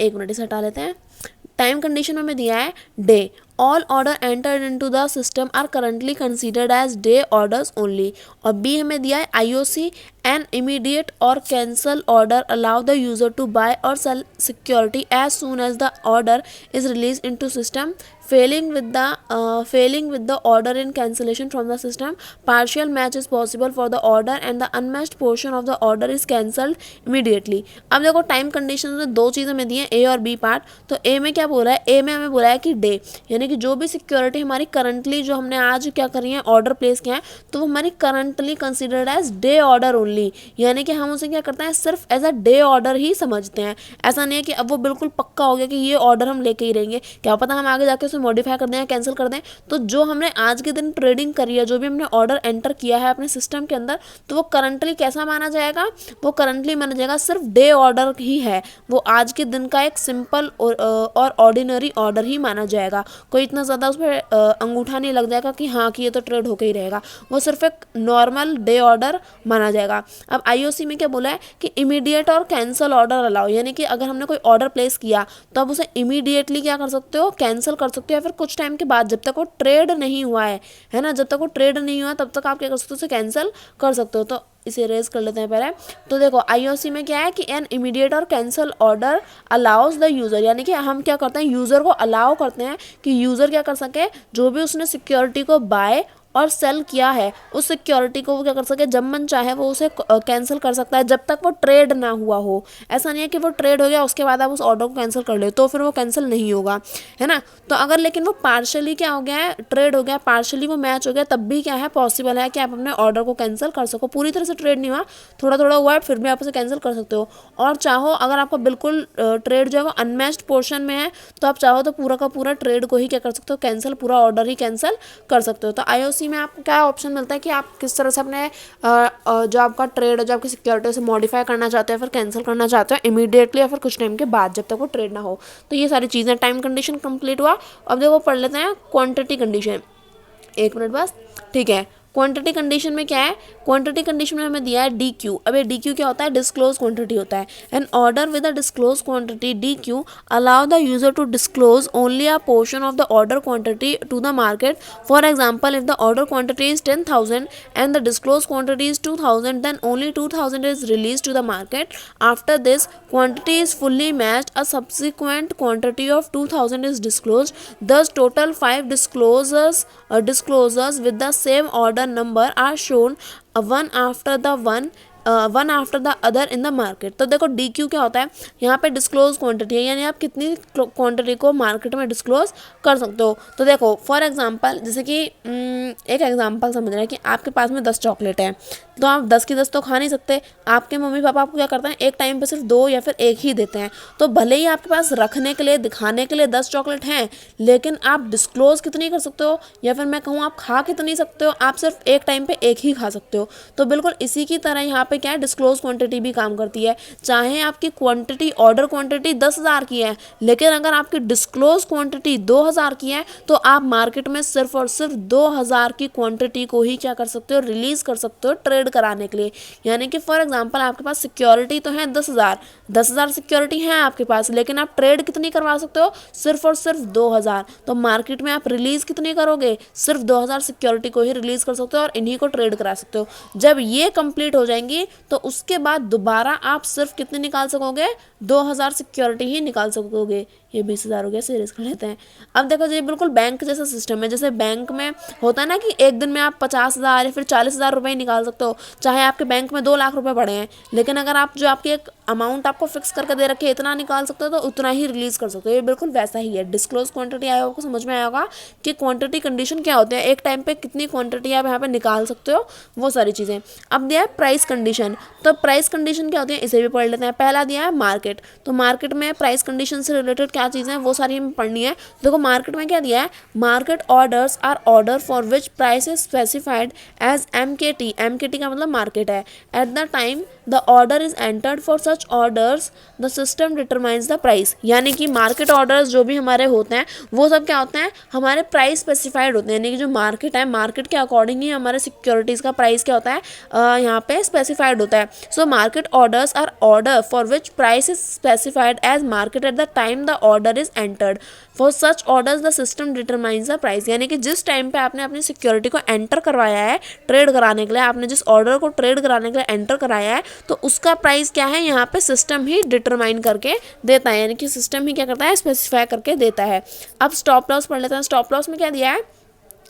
एक मिनट इसे हटा लेते हैं। टाइम कंडीशन में हमें दिया है day, all order entered into the system are currently considered as day orders only. और बी हमें दिया है आईओसी, एन इमीडिएट और cancel order allow the user to buy और sell security as soon as the order is release into system, failing with the order in cancellation from the system, partial match is possible for the order and the unmatched portion of the order is cancelled immediately। अब देखो टाइम कंडीशन में दो चीज़ें में दी हैं, ए और बी पार्ट। तो ए में क्या बोला है, ए में हमें बोला है कि डे, यानी कि जो भी सिक्योरिटी हमारी करंटली जो हमने आज क्या करी है ऑर्डर प्लेस किया है, तो वो हमारी currently considered as day order only, यानी कि हम उसे क्या करते हैं सिर्फ एज अ डे ऑर्डर ही समझते हैं। ऐसा नहीं है कि अब वो बिल्कुल पक्का हो गया कि ये ऑर्डर हम लेके ही रहेंगे, क्या पता हम आगे जाके उसे मॉडिफाई कर दें या कैंसिल कर दें। तो जो हमने आज के दिन ट्रेडिंग करी है, जो भी हमने ऑर्डर एंटर किया है अपने सिस्टम के अंदर, तो वो करंटली कैसा माना जाएगा, वो करंटली माना जाएगा सिर्फ डे ऑर्डर ही है, वो आज के दिन का एक सिंपल और ऑर्डिनरी ऑर्डर ही माना जाएगा। कोई इतना ज़्यादा उस पर अंगूठा नहीं लग जाएगा कि हाँ कि ये तो ट्रेड होके ही रहेगा, वो सिर्फ एक नॉर्मल डे ऑर्डर माना जाएगा। अब आईओसी में क्या बोला है कि इमीडिएट और कैंसिल ऑर्डर अलाउ, यानी कि अगर हमने कोई ऑर्डर प्लेस किया तो आप उसे इमीडिएटली क्या कर सकते हो, कैंसिल कर सकते हो, या फिर कुछ टाइम के बाद जब तक वो ट्रेड नहीं हुआ है ना, जब तक वो ट्रेड नहीं हुआ तब तक आप क्या कर सकते हो, उसे कैंसिल कर सकते हो। तो इसे रेज कर लेते हैं पहले। तो देखो आईओसी में क्या है कि एन इमीडिएट और cancel order allows the user, यानी कि हम क्या करते हैं यूज़र को अलाउ करते हैं कि यूज़र क्या कर सके, जो भी उसने सिक्योरिटी को बाय और सेल किया है उस सिक्योरिटी को वो क्या कर सके, जब मन चाहे वो उसे कैंसिल कर सकता है, जब तक वो ट्रेड ना हुआ हो। ऐसा नहीं है कि वो ट्रेड हो गया उसके बाद आप उस ऑर्डर को कैंसिल कर ले तो फिर वो कैंसिल नहीं होगा, है ना। तो अगर लेकिन वो पार्शली क्या हो गया है, ट्रेड हो गया, पार्शली वो मैच हो गया, तब भी क्या है पॉसिबल है कि आप अपने ऑर्डर को कैंसिल कर सको। पूरी तरह से ट्रेड नहीं हुआ, थोड़ा थोड़ा हुआ है, फिर भी आप उसे कैंसिल कर सकते हो। और चाहो अगर आपका बिल्कुल ट्रेड जो है वो अनमैच्ड पोर्शन में है, तो आप चाहो तो पूरा का पूरा ट्रेड को ही क्या कर सकते हो, कैंसिल, पूरा ऑर्डर ही कैंसिल कर सकते हो। तो आईओसी में आपको क्या ऑप्शन मिलता है कि आप किस तरह से अपने जो आपका ट्रेड है, जो आपकी सिक्योरिटी उसे मॉडिफाई करना चाहते हैं, फिर कैंसिल करना चाहते हैं इमीडिएटली या फिर कुछ टाइम के बाद जब तक वो ट्रेड ना हो। तो ये सारी चीज़ें, टाइम कंडीशन कंप्लीट हुआ। अब देखो पढ़ लेते हैं क्वांटिटी कंडीशन, एक मिनट बस, ठीक है। क्वांटिटी कंडीशन में क्या है, क्वांटिटी कंडीशन में हमें दिया है डी क्यू। अब ये डी क्यू क्या होता है, डिस्क्लोज क्वांटिटी होता है। An order with a disclose quantity D Q allow the user to disclose only a portion of the order quantity to the market. For example, if the order quantity is 10,000 and the disclose quantity is 2,000, then only 2,000 is released to the market. After this quantity is fully matched, a subsequent quantity of 2,000 is disclosed. Thus total 5 disclosures with the same order number are shown one after the other in the market। तो देखो डी क्यू क्या होता है, यहाँ पे डिस्क्लोज क्वांटिटी है, यानी आप कितनी क्वांटिटी को मार्केट में डिस्क्लोज कर सकते हो। तो देखो फॉर एग्जांपल, जैसे कि एक एग्जांपल समझ रहे हैं कि आपके पास में 10 चॉकलेट हैं, तो आप 10 की 10 तो खा नहीं सकते। आपके मम्मी पापा आपको क्या करते हैं, एक टाइम पे सिर्फ 2 या फिर 1 ही देते हैं। तो भले ही आपके पास रखने के लिए, दिखाने के लिए 10 चॉकलेट हैं, लेकिन आप डिस्क्लोज कितनी कर सकते हो, या फिर मैं कहूँ आप खा कितनी सकते हो, आप सिर्फ एक टाइम पे 1 ही खा सकते हो। तो बिल्कुल इसी की तरह यहाँ पे क्या है, डिस्क्लोज क्वांटिटी भी काम करती है। चाहे आपकी क्वांटिटी, ऑर्डर क्वांटिटी 10,000 की है, लेकिन अगर आपकी डिस्क्लोज क्वांटिटी 2,000 की है, तो आप मार्केट में सिर्फ और सिर्फ 2,000 की क्वांटिटी को ही क्या कर सकते हो, रिलीज कर सकते हो ट्रेड कराने के लिए। यानी कि फॉर एग्जांपल आपके पास सिक्योरिटी तो है 10,000 सिक्योरिटी है आपके पास, लेकिन आप ट्रेड कितनी करवा सकते हो, सिर्फ और सिर्फ 2,000। तो मार्केट में आप रिलीज कितनी करोगे, सिर्फ 2,000 सिक्योरिटी को ही रिलीज कर सकते हो और इन्हीं को ट्रेड करा सकते हो। जब ये कंप्लीट हो जाएंगी तो उसके बाद दोबारा आप सिर्फ कितने निकाल सकोगे, 2,000 सिक्योरिटी ही निकाल सकोगे। ये 20,000 हो गया, इसे इरेज कर लेते हैं। अब देखो ये बिल्कुल बैंक जैसा सिस्टम है। जैसे बैंक में होता है ना कि एक दिन में आप 50,000 या फिर 40,000 रुपये निकाल सकते हो, चाहे आपके बैंक में 2 लाख रुपए पड़े हैं, लेकिन अगर आप जो आपकी एक अमाउंट आपको फिक्स करके दे रखी है इतना निकाल सकते हो तो उतना ही रिलीज कर सकते हो। ये बिल्कुल वैसा ही है। डिस्क्लोज क्वांटिटी आया होगा, समझ में आया होगा कि क्वांटिटी कंडीशन क्या होते हैं, एक टाइम पे कितनी क्वांटिटी आप यहाँ पे निकाल सकते हो, वो सारी चीज़ें। अब दिया है प्राइस कंडीशन, तो प्राइस कंडीशन क्या होती है इसे भी पढ़ लेते हैं। पहला दिया है मार्केट, तो मार्केट में प्राइस कंडीशन से रिलेटेड क्या चीज़ें हैं वो सारी हमें पढ़नी है। देखो मार्केट में क्या दिया है, market orders are order for which price is specified as MKT। MKT का मतलब मार्केट है। At the time the order is entered for such orders the system determines the price. यानी कि मार्केट ऑर्डर्स जो भी हमारे होते हैं वो सब क्या होते हैं, हमारे प्राइस स्पेसिफाइड होते हैं। यानी कि जो मार्केट है, मार्केट के अकॉर्डिंग ही हमारे सिक्योरिटीज़ का प्राइस क्या होता है, यहाँ पे स्पेसिफाइड होता है। So market orders are order for which price is specified as market at the time the order is entered. For such orders the system determines the price. यानी कि जिस टाइम पे आपने अपनी सिक्योरिटी को एंटर करवाया है ट्रेड कराने के लिए, आपने जिस ऑर्डर को ट्रेड कराने के लिए एंटर कराया है, तो उसका प्राइस क्या है यहाँ पे सिस्टम ही डिटरमाइन करके देता है। यानी कि सिस्टम ही क्या करता है, स्पेसिफाई करके देता है। अब स्टॉप लॉस पढ़ लेते हैं। स्टॉप लॉस में क्या दिया है,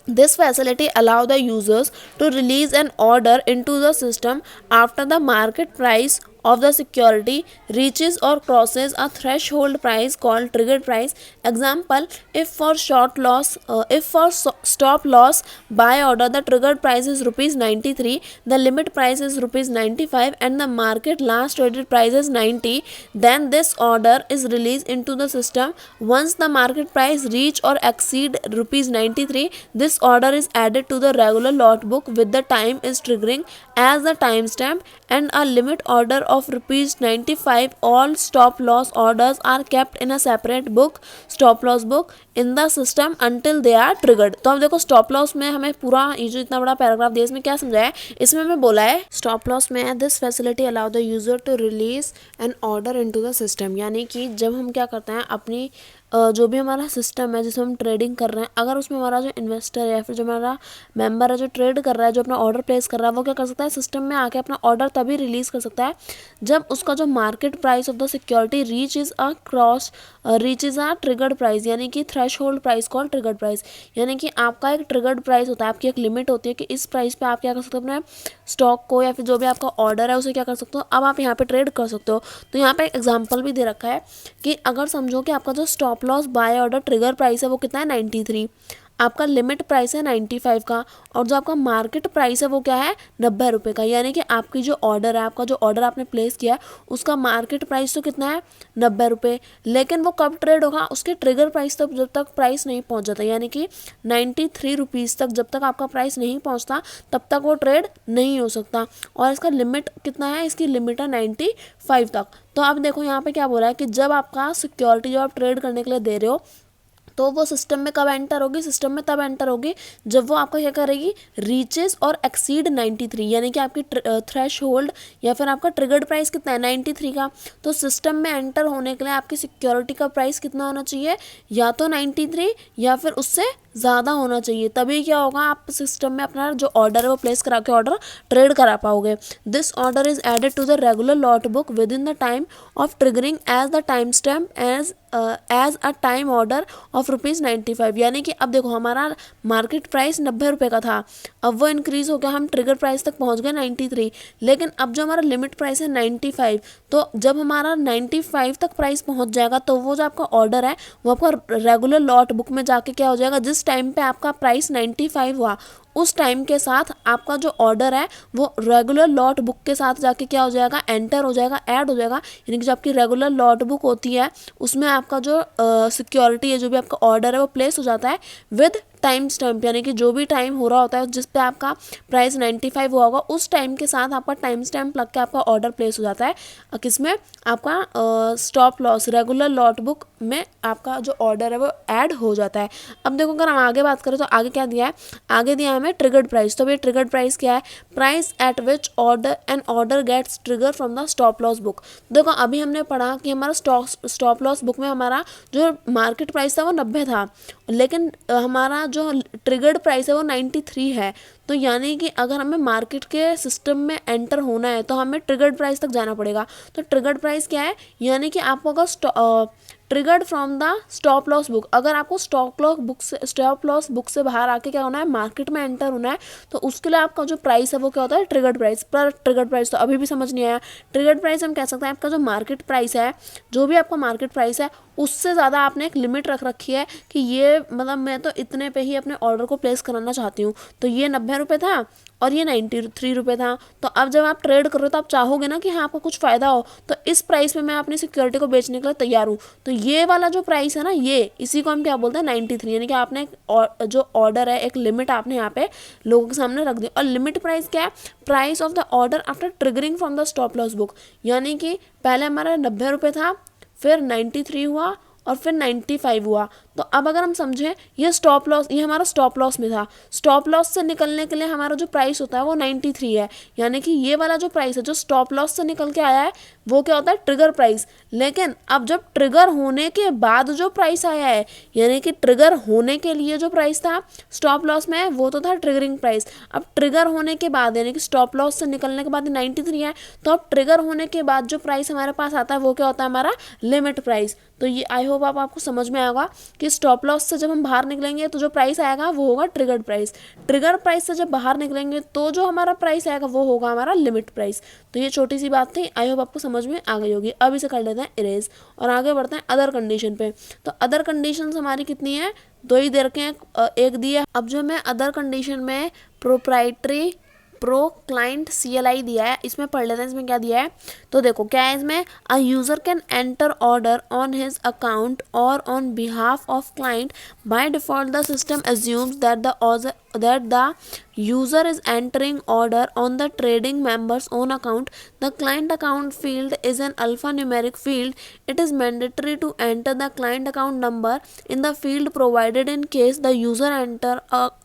this facility allow the users to release an order into the system after the market price of the security reaches or crosses a threshold price called triggered price. Example, if for stop loss buy order the triggered price is rupees 93, the limit price is rupees 95 and the market last traded price is 90, then this order is released into the system. Once the market price reach or exceed rupees 93, this order is added to the regular lot book with the time is triggering as the timestamp and a limit order of rupees 95. All stop loss orders are kept in a separate book, stop loss book, in the system until they are triggered. तो अब देखो स्टॉप लॉस में हमें पूरा ये जो इतना बड़ा पैराग्राफ दिया इसमें क्या समझाया है, इसमें हमें बोला है स्टॉप लॉस में this facility allow the user to release an order into the system. यानी कि जब हम क्या करते हैं अपनी जो भी हमारा सिस्टम है जिसमें हम ट्रेडिंग कर रहे हैं, अगर उसमें हमारा जो इन्वेस्टर है या फिर जो हमारा मेंबर है जो ट्रेड कर रहा है, जो अपना ऑर्डर प्लेस कर रहा है, वो क्या कर सकता है सिस्टम में आके अपना ऑर्डर तभी रिलीज कर सकता है जब उसका जो market price of the security reaches a triggered price. यानी कि threshold price call triggered price. यानी कि आपका एक ट्रिगर्ड प्राइस होता है, आपकी एक लिमिट होती है कि इस प्राइस पे आप क्या कर सकते हो, अपने स्टॉक को या फिर जो भी आपका ऑर्डर है उसे क्या कर सकते हो, अब आप यहाँ पे ट्रेड कर सकते हो। तो यहाँ पे एक एग्जांपल भी दे रखा है कि अगर समझो कि आपका जो stop loss by order trigger price है वो कितना है 93, आपका लिमिट प्राइस है 95 का, और जो आपका मार्केट प्राइस है वो क्या है 90 रुपये का। यानी कि आपकी जो ऑर्डर है, आपका जो ऑर्डर आपने प्लेस किया है उसका मार्केट प्राइस तो कितना है 90 रुपये, लेकिन वो कब ट्रेड होगा, उसके ट्रिगर प्राइस तक जब तक प्राइस नहीं पहुंच जाता, यानी कि 93 रुपीज़ तक जब तक आपका प्राइस नहीं पहुंचता तब तक वो ट्रेड नहीं हो सकता। और इसका लिमिट कितना है, इसकी लिमिट है 95 तक। तो अब देखो यहाँ पे क्या बोला है कि जब आपका सिक्योरिटी जो आप ट्रेड करने के लिए दे रहे हो तो वो सिस्टम में कब एंटर होगी, सिस्टम में तब एंटर होगी जब वो आपका क्या करेगी, रीचेस और एक्सीड 93। यानी कि आपकी थ्रेश होल्ड या फिर आपका ट्रिगर्ड प्राइस कितना है 93 का। तो सिस्टम में एंटर होने के लिए आपकी सिक्योरिटी का प्राइस कितना होना चाहिए, या तो 93 या फिर उससे ज़्यादा होना चाहिए, तभी क्या होगा आप सिस्टम में अपना जो ऑर्डर है वो प्लेस करा के ऑर्डर ट्रेड करा पाओगे। This order is added to the regular lot book within the time of triggering as the time stamp as a time order of ₹95। यानी कि अब देखो हमारा मार्केट प्राइस 90 रुपये का था, अब वो इंक्रीज़ हो गया, हम ट्रिगर प्राइस तक पहुंच गए 93, लेकिन अब जो हमारा लिमिट प्राइस है 95। तो जब हमारा 95 तक प्राइस पहुंच जाएगा तो वो जो आपका ऑर्डर है वो आपका रेगुलर लॉट बुक में जाके क्या हो जाएगा, जिस टाइम पे आपका प्राइस 95 हुआ उस टाइम के साथ आपका जो ऑर्डर है वो रेगुलर लॉट बुक के साथ जाके क्या हो जाएगा, एंटर हो जाएगा, ऐड हो जाएगा। यानी कि जो आपकी रेगुलर लॉट बुक होती है उसमें आपका जो सिक्योरिटी है, जो भी आपका ऑर्डर है वो प्लेस हो जाता है विद टाइम स्टैम्प। यानी कि जो भी टाइम हो रहा होता है जिस पे आपका प्राइस 95 हुआ होगा उस टाइम के साथ आपका टाइम स्टैम्प लग के आपका ऑर्डर प्लेस हो जाता है किसमें, आपका stop loss regular lot book में आपका जो ऑर्डर है वो ऐड हो जाता है। अब देखो अगर हम आगे बात करें तो आगे क्या दिया है, आगे दिया है हमें ट्रिगर्ड प्राइस। तो ये ट्रिगर्ड प्राइस क्या है, price at which order gets trigger from the stop loss book. देखो अभी हमने पढ़ा कि हमारा स्टॉप लॉस बुक में हमारा जो मार्केट प्राइस था वो 90 था, लेकिन हमारा जो ट्रिगर्ड प्राइस है वो 93 है। तो यानी कि अगर हमें मार्केट के सिस्टम में एंटर होना है तो हमें ट्रिगर्ड प्राइस तक जाना पड़ेगा। तो ट्रिगर्ड प्राइस क्या है, यानी कि आपको अगर triggered from the stop loss book, अगर आपको स्टॉप लॉस बुक से बाहर आके क्या होना है, मार्केट में एंटर होना है, तो उसके लिए आपका जो प्राइस है वो क्या होता है, ट्रिगर्ड प्राइस। पर ट्रिगर्ड प्राइस तो अभी भी समझ नहीं आया। ट्रिगर्ड प्राइस हम कह सकते हैं आपका जो मार्केट प्राइस है, जो भी आपका मार्केट प्राइस है उससे ज़्यादा आपने एक लिमिट रख रखी है कि ये मतलब मैं तो इतने पे ही अपने ऑर्डर को प्लेस कराना चाहती हूँ। तो ये 90 रुपये था और ये 93 रुपये था। तो अब जब आप ट्रेड कर रहे हो तो आप चाहोगे ना कि हाँ आपको कुछ फ़ायदा हो, तो इस प्राइस में मैं अपनी सिक्योरिटी को बेचने के लिए तैयार हूँ। तो ये वाला जो प्राइस है ना, ये इसी को हम क्या बोलते हैं, 93। यानी कि आपने जो ऑर्डर है, एक लिमिट आपने यहाँ पे लोगों के सामने रख दी। और लिमिट प्राइस क्या है, price of the order after triggering from the stop loss book. यानी कि पहले हमारा 90 रुपये था, फिर 93 हुआ और फिर 95 हुआ। तो अब अगर हम समझें, ये स्टॉप लॉस, ये हमारा स्टॉप लॉस में था। स्टॉप लॉस से निकलने के लिए हमारा जो प्राइस होता है वो 93 है। यानी कि ये वाला जो प्राइस है जो स्टॉप लॉस से निकल के आया है वो क्या होता है, ट्रिगर प्राइस। लेकिन अब जब ट्रिगर होने के बाद जो प्राइस आया है, यानी कि ट्रिगर होने के लिए जो प्राइस था स्टॉप लॉस में वो तो था ट्रिगरिंग प्राइस। अब ट्रिगर होने के बाद यानी कि स्टॉप लॉस से निकलने के बाद 93 है, तो अब ट्रिगर होने के बाद जो प्राइस हमारे पास आता है वो क्या होता है, हमारा लिमिट प्राइस। तो ये आई होप आपको समझ में आएगा कि स्टॉप लॉस से जब हम बाहर निकलेंगे तो जो प्राइस आएगा वो होगा ट्रिगर्ड प्राइस। ट्रिगर प्राइस से जब बाहर निकलेंगे तो जो हमारा प्राइस आएगा वो होगा हमारा लिमिट प्राइस। तो ये छोटी सी बात थी, आई होप आपको समझ में आ गई होगी। अब इसे कर लेते हैं इरेज और आगे बढ़ते हैं अदर कंडीशन पे। तो अदर कंडीशन हमारी कितनी है, दो ही दे रखे हैं, एक दी है। अब जो मैं अदर कंडीशन में प्रोप्राइटरी प्रो क्लाइंट CLI दिया है, इसमें पढ़ लेते हैं इसमें क्या दिया है। तो देखो क्या है इसमें, a user can enter order on his account और on behalf of client. By default the system assumes that the user is entering order on the trading member's own account. The client account field is an alphanumeric field. It is mandatory to enter the client account number in the field provided in case the user enter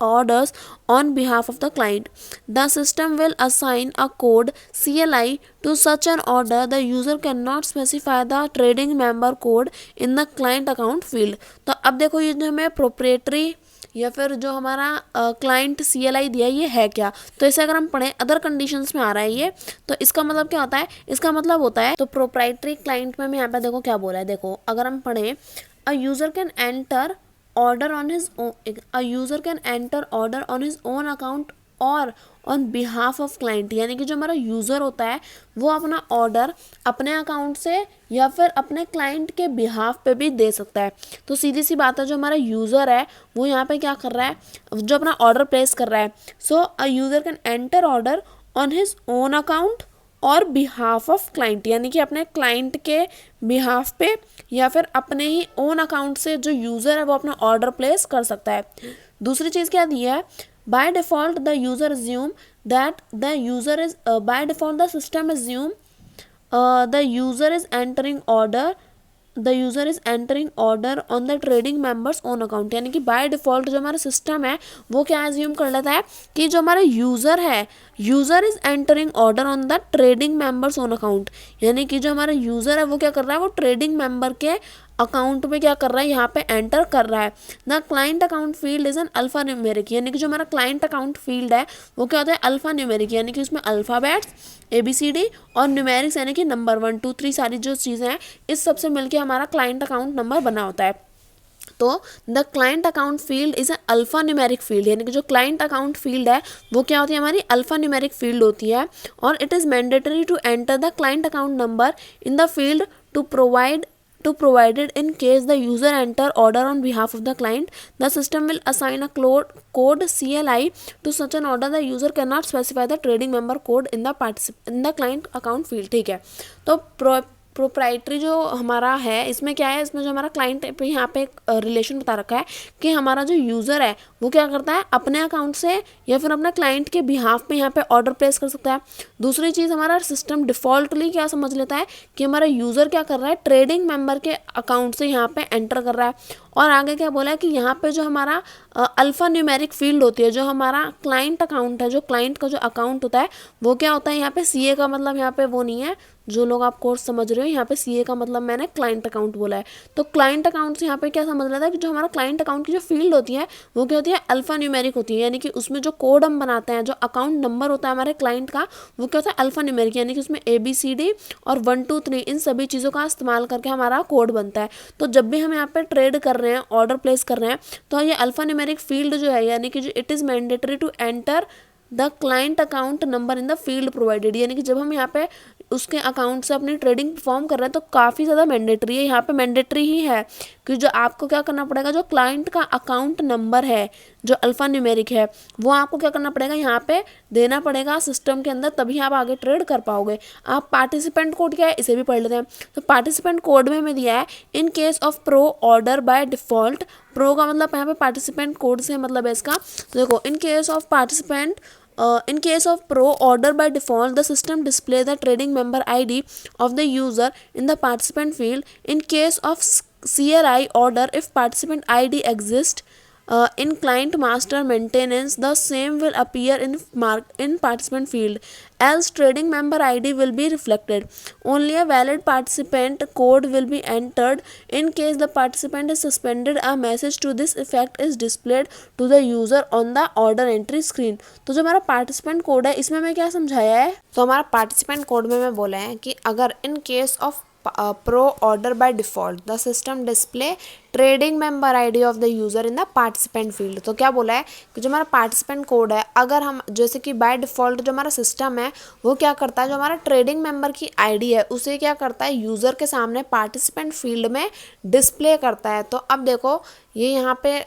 orders on behalf of the client. The system will assign a code CLI to such an order. The user cannot specify the trading member code in the client account field. तो अब देखो ये जो हमें प्रोप्रिएटरी या फिर जो हमारा क्लाइंट CLI दिया ये है क्या। तो इसे अगर हम पढ़ें अदर कंडीशंस में आ रहा है ये, तो इसका मतलब क्या होता है, इसका मतलब होता है, तो प्रोप्राइटरी क्लाइंट में यहाँ पे देखो क्या बोला है। देखो अगर हम पढ़ें, अ user can enter order on his own account और ऑन बिहाफ ऑफ क्लाइंट। यानी कि जो हमारा यूज़र होता है वो अपना ऑर्डर अपने अकाउंट से या फिर अपने क्लाइंट के बिहाफ पे भी दे सकता है। तो सीधी सी बात है, जो हमारा यूज़र है वो यहाँ पे क्या कर रहा है, जो अपना ऑर्डर प्लेस कर रहा है। So a user can enter order on his own account और बिहाफ ऑफ क्लाइंट, यानी कि अपने क्लाइंट के बिहाफ पे या फिर अपने ही ओन अकाउंट से जो यूज़र है वो अपना ऑर्डर प्लेस कर सकता है। दूसरी चीज़ क्या दी है, by default the user assume that the user is by default the system assume the user is entering order on the trading members own account। यानी कि बाय डिफ़ॉल्ट जो हमारा सिस्टम है वो क्या एज्यूम कर लेता है कि जो हमारा यूज़र है, user is entering order on the trading members own account. यानी कि जो हमारा यूज़र है वो क्या कर रहा है, वो ट्रेडिंग मेंबर के अकाउंट में क्या कर रहा है, यहाँ पे एंटर कर रहा है। The client account field is an alpha numeric. यानी कि जो हमारा क्लाइंट अकाउंट फील्ड है वो क्या होता है, अल्फा न्यूमेरिक। यानी कि उसमें अल्फ़ाबेट्स ABCD और न्यूमेरिक्स यानी कि नंबर 1 2 3 सारी जो चीज़ें हैं इस सबसे मिलके हमारा क्लाइंट अकाउंट नंबर बना होता है। तो the client account field is a alpha numeric field. यानी कि जो क्लाइंट अकाउंट फील्ड है वो क्या होती है, हमारी अल्फा न्यूमेरिक फील्ड होती है। और it is mandatory to enter the client account number in the field to provided in case the user enter order on behalf of the client. The system will assign a code CLI to such an order. The user cannot specify the trading member code in the client account field। ठीक है, तो प्रोप्राइटरी जो हमारा है इसमें क्या है, इसमें जो हमारा क्लाइंट पे यहाँ पे एक रिलेशन बता रखा है कि हमारा जो यूज़र है वो क्या करता है, अपने अकाउंट से या फिर अपने क्लाइंट के बिहाफ पे यहाँ पे ऑर्डर प्लेस कर सकता है। दूसरी चीज़, हमारा सिस्टम डिफ़ॉल्टली क्या समझ लेता है कि हमारा यूज़र क्या कर रहा है, ट्रेडिंग मेंबर के अकाउंट से यहाँ पे एंटर कर रहा है। और आगे क्या बोला है कि यहाँ पे जो हमारा अल्फ़ा न्यूमेरिक फील्ड होती है। जो हमारा क्लाइंट अकाउंट है, जो क्लाइंट का जो अकाउंट होता है वो क्या होता है, यहाँ पे सीए का मतलब यहाँ पे वो नहीं है, जो लोग आप कोर्स समझ रहे हो, यहाँ पे सीए का मतलब मैंने क्लाइंट अकाउंट बोला है। तो क्लाइंट अकाउंट से यहाँ पे क्या समझ लेता है कि जो हमारा क्लाइंट अकाउंट की जो फील्ड होती है वो क्या होती है, अल्फ़ा न्यूमेरिक होती है। यानी कि उसमें जो कोड हम बनाते हैं, जो अकाउंट नंबर होता है हमारे क्लाइंट का, वो क्या होता है, अल्फ़ा न्यूमेरिक। यानी कि उसमें ABCD और 1 2 3 इन सभी चीज़ों का इस्तेमाल करके हमारा कोड बनता है। तो जब भी हम यहाँ पे ट्रेड कर रहे हैं, ऑर्डर प्लेस कर रहे हैं, तो ये अल्फ़ा न्यूमेरिक फील्ड जो है, यानी कि जो it is mandatory to enter the client account number in the field provided. यानी कि जब हम यहाँ पे उसके अकाउंट से अपनी ट्रेडिंग परफॉर्म कर रहे हैं तो काफ़ी ज़्यादा मैंडेटरी है, यहाँ पे मैंडेटरी ही है कि जो आपको क्या करना पड़ेगा, जो क्लाइंट का अकाउंट नंबर है जो अल्फ़ा न्यूमेरिक है वो आपको क्या करना पड़ेगा, यहाँ पे देना पड़ेगा सिस्टम के अंदर, तभी आप आगे ट्रेड कर पाओगे। आप पार्टिसिपेंट कोड क्या है इसे भी पढ़ लेते हैं। तो पार्टिसिपेंट कोड में हमें दिया है in case of pro order by default. Pro का मतलब यहाँ पे पार्टिसिपेंट कोड से मतलब है इसका। तो देखो, in case of participant in case of pro order by default, the system display the trading member ID of the user in the participant field. In case of CRI order, if participant ID exists in client master maintenance, the same will appear in participant field, else trading member ID will be reflected. Only a valid participant code will be entered. In case the participant is suspended, a message to this effect is displayed to the user on the order entry screen. तो जो हमारा पार्टिसिपेंट कोड है इसमें मैं क्या समझाया है, तो हमारा पार्टिसिपेंट कोड में मैं बोला है कि अगर in case of pro order by default the system display trading member ID of the user in the participant field. तो क्या बोला है कि जो हमारा पार्टिसिपेंट कोड है, अगर हम जैसे कि बाय डिफ़ॉल्ट जो हमारा सिस्टम है वो क्या करता है, जो हमारा ट्रेडिंग मेंबर की आईडी है उसे क्या करता है, यूज़र के सामने पार्टिसिपेंट फील्ड में डिस्प्ले करता है। तो अब देखो, ये यहाँ पे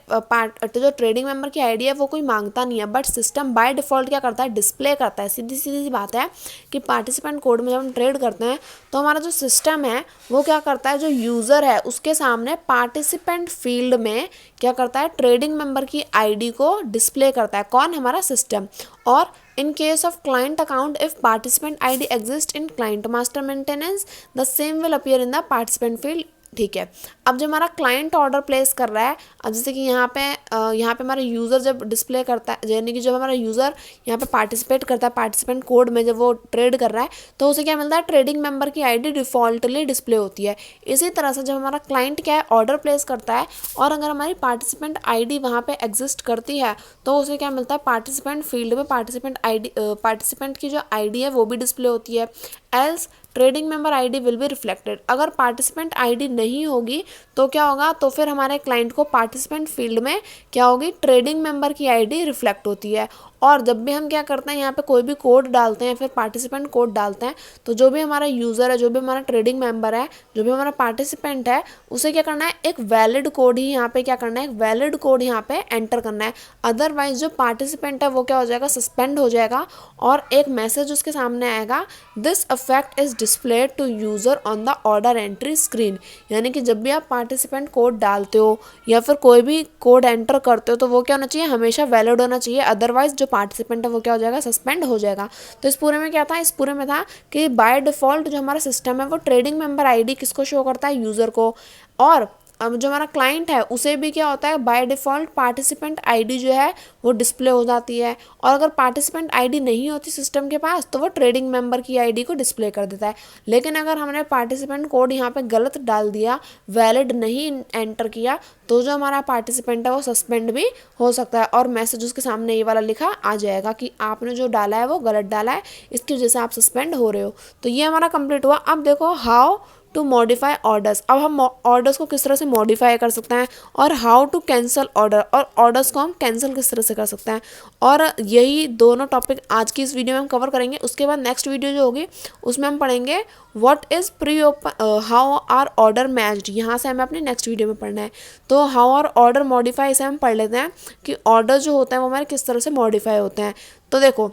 जो ट्रेडिंग मेंबर की आईडी है वो कोई मांगता नहीं है, बट सिस्टम बाय डिफ़ॉल्ट क्या करता है, डिस्प्ले करता है। सीधी सीधी सी बात है कि पार्टिसिपेंट कोड में जब हम ट्रेड करते हैं तो हमारा जो सिस्टम है वो क्या करता है, जो यूज़र है उसके सामने पार्टिसिपेंट फील्ड में क्या करता है, ट्रेडिंग मेंबर की आईडी को डिस्प्ले करता है। कौन, हमारा सिस्टम। और in case of client account, if participant ID exist in client master maintenance, the same will appear in the participant field. ठीक है, अब जो हमारा क्लाइंट ऑर्डर प्लेस कर रहा है, अब जैसे कि यहाँ पे हमारा यूज़र जब डिस्प्ले करता है, यानी कि जब हमारा यूज़र यहाँ पे पार्टिसिपेट करता है पार्टिसिपेंट कोड में, जब वो ट्रेड कर रहा है तो उसे क्या मिलता है, ट्रेडिंग मेंबर की आईडी डिफ़ॉल्टली डिस्प्ले होती है। इसी तरह से जब हमारा क्लाइंट क्या है, ऑर्डर प्लेस करता है और अगर हमारी पार्टिसिपेंट आईडी वहाँ पे एग्जिस्ट करती है तो उसे क्या मिलता है, पार्टिसिपेंट फील्ड में पार्टिसिपेंट की जो आईडी है वो भी डिस्प्ले होती है। Else trading member ID will be reflected. अगर पार्टिसिपेंट आईडी नहीं होगी तो क्या होगा, तो फिर हमारे क्लाइंट को पार्टिसिपेंट फील्ड में क्या होगी, ट्रेडिंग मेंबर की आईडी रिफ्लेक्ट होती है। और जब भी हम क्या करते हैं, यहाँ पे कोई भी कोड डालते हैं, फिर पार्टिसिपेंट कोड डालते हैं, तो जो भी हमारा यूज़र है, जो भी हमारा ट्रेडिंग मेंबर है, जो भी हमारा पार्टिसिपेंट है, उसे क्या करना है, एक वैलिड कोड ही यहाँ पे क्या करना है, एक वैलिड कोड यहाँ पे एंटर करना है। अदरवाइज जो पार्टिसिपेंट है वो क्या हो जाएगा, सस्पेंड हो जाएगा और एक मैसेज उसके सामने आएगा, this affect is displayed to user on the order entry screen. यानी कि जब भी आप पार्टिसिपेंट कोड डालते हो या फिर कोई भी कोड एंटर करते हो तो वो क्या होना चाहिए, हमेशा वैलिड होना चाहिए। अदरवाइज जो पार्टिसिपेंट है वो क्या हो जाएगा, सस्पेंड हो जाएगा। तो इस पूरे में क्या था, इस पूरे में था कि बाय डिफ़ॉल्ट जो हमारा सिस्टम है वो ट्रेडिंग मेंबर आईडी किसको शो करता है, यूज़र को। और अब जो हमारा क्लाइंट है उसे भी क्या होता है, बाय डिफ़ॉल्ट पार्टिसिपेंट आईडी जो है वो डिस्प्ले हो जाती है। और अगर पार्टिसिपेंट आईडी नहीं होती सिस्टम के पास तो वो ट्रेडिंग मेंबर की आईडी को डिस्प्ले कर देता है। लेकिन अगर हमने पार्टिसिपेंट कोड यहाँ पे गलत डाल दिया, वैलिड नहीं एंटर किया, तो जो हमारा पार्टिसिपेंट है वो सस्पेंड भी हो सकता है और मैसेज उसके सामने ये वाला लिखा आ जाएगा कि आपने जो डाला है वो गलत डाला है, इसकी वजह से आप सस्पेंड हो रहे हो। तो ये हमारा कंप्लीट हुआ। अब देखो, हाउ टू मॉडिफाई ऑर्डर्स। अब हम ऑर्डर्स को किस तरह से मॉडिफाई कर सकते हैं और हाउ टू कैंसिल ऑर्डर, और ऑर्डर्स को हम कैंसिल किस तरह से कर सकते हैं। और यही दोनों टॉपिक आज की इस वीडियो में हम कवर करेंगे। उसके बाद नेक्स्ट वीडियो जो होगी उसमें हम पढ़ेंगे what is pre open, how are order matched. यहाँ से हमें अपने नेक्स्ट वीडियो में पढ़ना है। तो हाउ आर ऑर्डर मॉडिफाई से हम पढ़ लेते हैं कि ऑर्डर जो होते हैं वो हमारे किस तरह से मॉडिफाई होते हैं। तो देखो,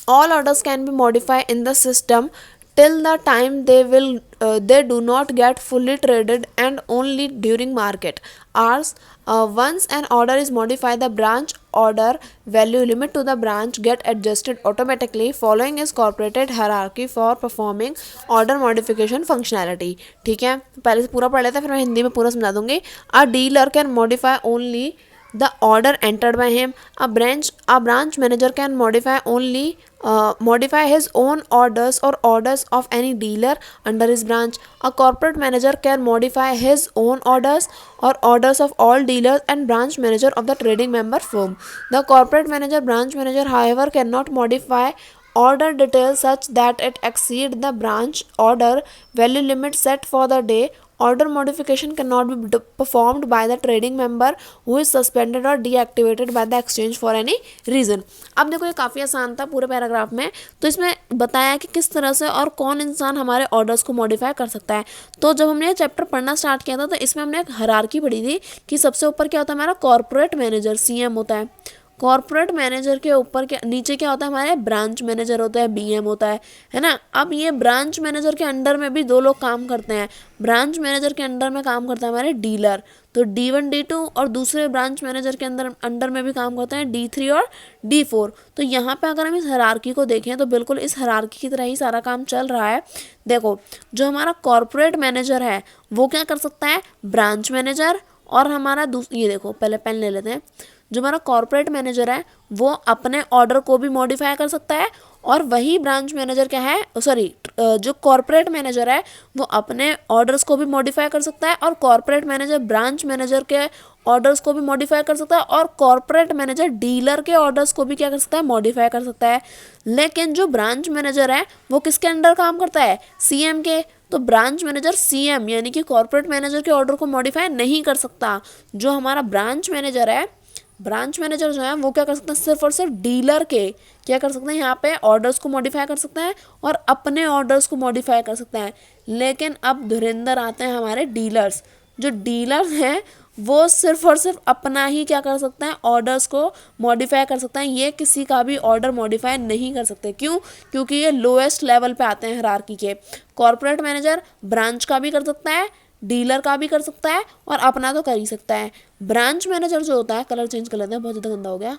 all orders can be modify in the system till the time they do not get fully traded and only during market hours. Once an order is modified, the branch order value limit to the branch get adjusted automatically following is corporate hierarchy for performing order modification functionality। ठीक है, पहले से पूरा पढ़ लेते हैं फिर मैं हिंदी में पूरा समझा दूंगी। A dealer can modify only the order entered by him. A branch manager can modify his own orders or orders of any dealer under his branch. A corporate manager can modify his own orders or orders of all dealers and branch manager of the trading member firm. The corporate manager, branch manager, however, cannot modify order details such that it exceed the branch order value limit set for the day. Order modification cannot be performed by the trading member who is suspended or deactivated by the exchange for any reason. अब देखो ये काफ़ी आसान था पूरे पैराग्राफ में, तो इसमें बताया कि किस तरह से और कौन इंसान हमारे ऑर्डर्स को मॉडिफाई कर सकता है। तो जब हमने ये चैप्टर पढ़ना स्टार्ट किया था तो इसमें हमने एक हायरार्की पढ़ी थी कि सबसे ऊपर क्या होता है, हमारा कॉर्पोरेट मैनेजर सीएम होता है। कॉर्पोरेट मैनेजर के ऊपर क्या नीचे क्या होता है, हमारे ब्रांच मैनेजर होता है, बीएम होता है ना। अब ये ब्रांच मैनेजर के अंडर में भी दो लोग काम करते हैं। ब्रांच मैनेजर के अंडर में काम करता है हमारे डीलर, तो D1 D2, और दूसरे ब्रांच मैनेजर के अंडर में भी काम करते हैं D3 और D4। तो यहाँ पे अगर हम इस हायरार्की को देखें तो बिल्कुल इस हायरार्की की तरह ही सारा काम चल रहा है। देखो जो हमारा कॉर्पोरेट मैनेजर है वो क्या कर सकता है, ब्रांच मैनेजर, और हमारा ये देखो पहले पेन ले लेते हैं। जो हमारा कॉर्पोरेट मैनेजर है वो अपने ऑर्डर को भी मॉडिफाई कर सकता है, और वही ब्रांच मैनेजर क्या है, सॉरी जो कॉर्पोरेट मैनेजर है वो अपने ऑर्डर्स को भी मॉडिफाई कर सकता है, और कॉर्पोरेट मैनेजर ब्रांच मैनेजर के ऑर्डर्स को भी मॉडिफाई कर सकता है, और कॉर्पोरेट मैनेजर डीलर के ऑर्डर्स को भी क्या कर सकता है, मॉडिफाई कर सकता है। लेकिन जो ब्रांच मैनेजर है वो किसके अंडर काम करता है, सीएम के। तो ब्रांच मैनेजर सीएम यानी कि कॉर्पोरेट मैनेजर के ऑर्डर को मॉडिफाई नहीं कर सकता। जो हमारा ब्रांच मैनेजर है, ब्रांच मैनेजर जो है वो क्या कर सकते हैं, सिर्फ और सिर्फ डीलर के क्या कर सकते हैं, यहाँ पे ऑर्डर्स को मॉडिफाई कर सकते हैं और अपने ऑर्डर्स को मॉडिफाई कर सकते हैं। लेकिन अब धुरंधर आते हैं हमारे डीलर्स। जो डीलर्स हैं वो सिर्फ और सिर्फ अपना ही क्या कर सकते हैं, ऑर्डर्स को मॉडिफाई कर सकते हैं। ये किसी का भी ऑर्डर मॉडिफाई नहीं कर सकते। क्यों? क्योंकि ये लोएस्ट लेवल पे आते हैं हायरार्की के। कॉर्पोरेट मैनेजर ब्रांच का भी कर सकता है, डीलर का भी कर सकता है, और अपना तो कर ही सकता है। ब्रांच मैनेजर जो होता है, कलर चेंज कर लेते हैं, बहुत ज़्यादा गंदा हो गया।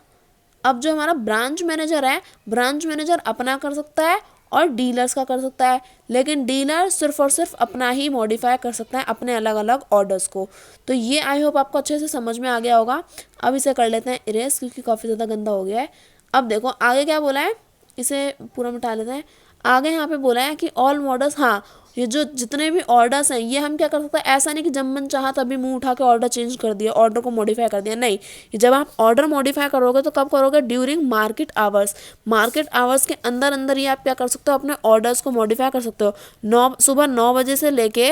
अब जो हमारा ब्रांच मैनेजर है, ब्रांच मैनेजर अपना कर सकता है और डीलर्स का कर सकता है, लेकिन डीलर सिर्फ और सिर्फ अपना ही मॉडिफाई कर सकता है, अपने अलग अलग ऑर्डर्स को। तो ये आई होप आपको अच्छे से समझ में आ गया होगा। अब इसे कर लेते हैं इरेज, क्योंकि काफ़ी ज़्यादा गंदा हो गया है। अब देखो आगे क्या बोला है, इसे पूरा मिटा लेते हैं। आगे यहाँ पे बोला है कि ऑल मॉडल्स, हाँ ये जो जितने भी ऑर्डर्स हैं ये हम क्या कर सकते हैं, ऐसा नहीं कि जब मन चाहा तभी मुंह उठा के ऑर्डर चेंज कर दिया, ऑर्डर को मॉडिफाई कर दिया, नहीं। जब आप ऑर्डर मॉडिफाई करोगे तो कब करोगे, during market hours. Market hours के अंदर अंदर ही आप क्या कर सकते हो, अपने ऑर्डर्स को मॉडिफाई कर सकते हो। सुबह 9 बजे से लेके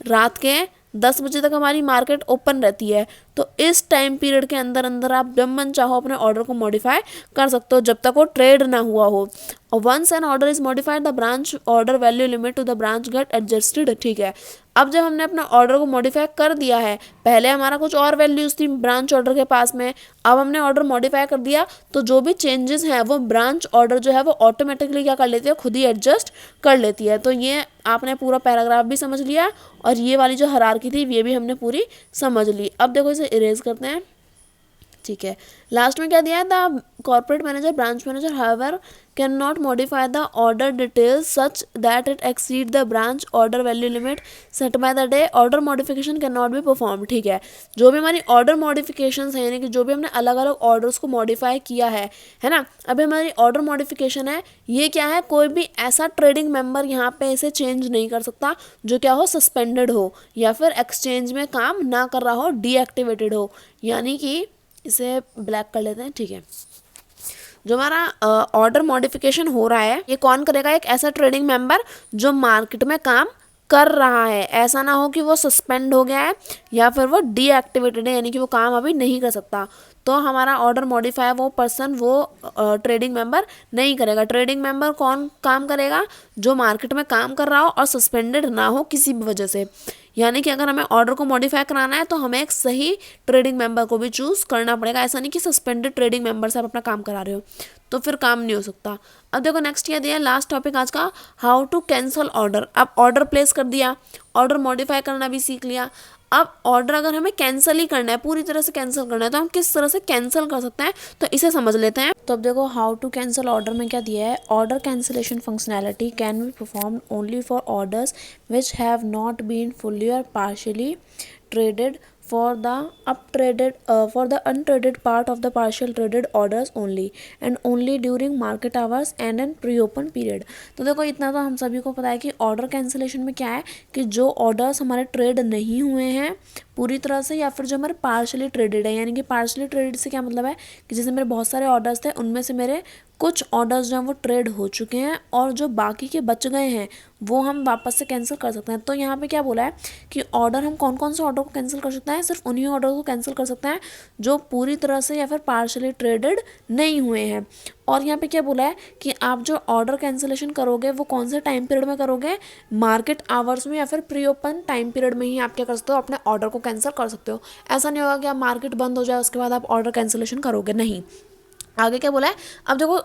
रात के 10 बजे तक हमारी मार्केट ओपन रहती है, तो इस टाइम पीरियड के अंदर अंदर आप जब मन चाहो अपने ऑर्डर को मॉडिफाई कर सकते हो, जब तक वो ट्रेड ना हुआ हो। और once an order is modified the branch order value limit to the branch get adjusted. ठीक है, अब जब हमने अपना ऑर्डर को मॉडिफाई कर दिया है, पहले हमारा कुछ और वैल्यूज़ थी ब्रांच ऑर्डर के पास में, अब हमने ऑर्डर मॉडिफाई कर दिया, तो जो भी चेंजेस हैं वो ब्रांच ऑर्डर जो है वो ऑटोमेटिकली क्या कर लेती है, खुद ही एडजस्ट कर लेती है। तो ये आपने पूरा पैराग्राफ भी समझ लिया, और ये वाली जो हायरार्की थी ये भी हमने पूरी समझ ली। अब देखो इसे इरेज करते हैं। ठीक है, लास्ट में क्या दिया है, the corporate manager branch manager however can not modify the order details such that it exceed the branch order value limit set by the day. Order modification can not be perform. ठीक है, जो भी हमारी ऑर्डर मॉडिफिकेशंस हैं, यानी कि जो भी हमने अलग अलग ऑर्डर्स को मॉडिफाई किया है ना, अभी हमारी ऑर्डर मॉडिफिकेशन है, ये क्या है, कोई भी ऐसा ट्रेडिंग मेंबर यहाँ पे इसे चेंज नहीं कर सकता जो क्या हो, सस्पेंडेड हो या फिर एक्सचेंज में काम ना कर रहा हो, डीएक्टिवेटेड हो। यानी कि इसे ब्लैक कर लेते हैं। ठीक है, जो हमारा ऑर्डर मॉडिफिकेशन हो रहा है ये कौन करेगा, एक ऐसा ट्रेडिंग मेंबर जो मार्केट में काम कर रहा है। ऐसा ना हो कि वो सस्पेंड हो गया है या फिर वो डीएक्टिवेटेड है, यानी कि वो काम अभी नहीं कर सकता। तो हमारा ऑर्डर मॉडिफाई वो पर्सन, वो ट्रेडिंग मेंबर नहीं करेगा। ट्रेडिंग मेंबर कौन काम करेगा, जो मार्केट में काम कर रहा हो और सस्पेंडेड ना हो किसी भी वजह से। यानी कि अगर हमें ऑर्डर को मॉडिफाई कराना है तो हमें एक सही ट्रेडिंग मेंबर को भी चूज़ करना पड़ेगा। ऐसा नहीं कि सस्पेंडेड ट्रेडिंग मेंबर से आप अपना काम करा रहे हो, तो फिर काम नहीं हो सकता। अब देखो नेक्स्ट क्या दिया है, लास्ट टॉपिक आज का, हाउ टू कैंसल ऑर्डर। अब ऑर्डर प्लेस कर दिया, ऑर्डर मॉडिफाई करना भी सीख लिया। अब ऑर्डर अगर हमें कैंसिल ही करना है, पूरी तरह से कैंसिल करना है, तो हम किस तरह से कैंसिल कर सकते हैं, तो इसे समझ लेते हैं। तो अब देखो हाउ टू कैंसिल ऑर्डर में क्या दिया है, order cancellation functionality can be performed only for orders which have not been fully or partially traded for the for the untraded part of the partial traded orders only and only during market hours and in pre-open period। तो देखो इतना तो हम सभी को पता है कि ऑर्डर कैंसिलेशन में क्या है कि जो ऑर्डर्स हमारे ट्रेड नहीं हुए हैं पूरी तरह से या फिर जो हमारे पार्शली ट्रेडेड है, यानी कि पार्शली ट्रेडेड से क्या मतलब है कि जैसे मेरे बहुत सारे ऑर्डर्स थे उनमें से मेरे कुछ ऑर्डर्स जो हैं वो ट्रेड हो चुके हैं और जो बाकी के बच गए हैं वो हम वापस से कैंसिल कर सकते हैं। तो यहाँ पे क्या बोला है कि ऑर्डर हम कौन कौन से ऑर्डर को कैंसिल कर सकते हैं, सिर्फ उन्हीं ऑर्डर को कैंसिल कर सकते हैं जो पूरी तरह से या फिर पार्शली ट्रेडेड नहीं हुए हैं। और यहाँ पे क्या बोला है कि आप जो ऑर्डर कैंसिलेशन करोगे वो कौन से टाइम पीरियड में करोगे, मार्केट आवर्स में या फिर प्री ओपन टाइम पीरियड में ही आप क्या कर सकते हो, अपने ऑर्डर को कैंसिल कर सकते हो। ऐसा नहीं होगा कि आप मार्केट बंद हो जाए उसके बाद आप ऑर्डर कैंसिलेशन करोगे, नहीं। आगे क्या बोला है, अब देखो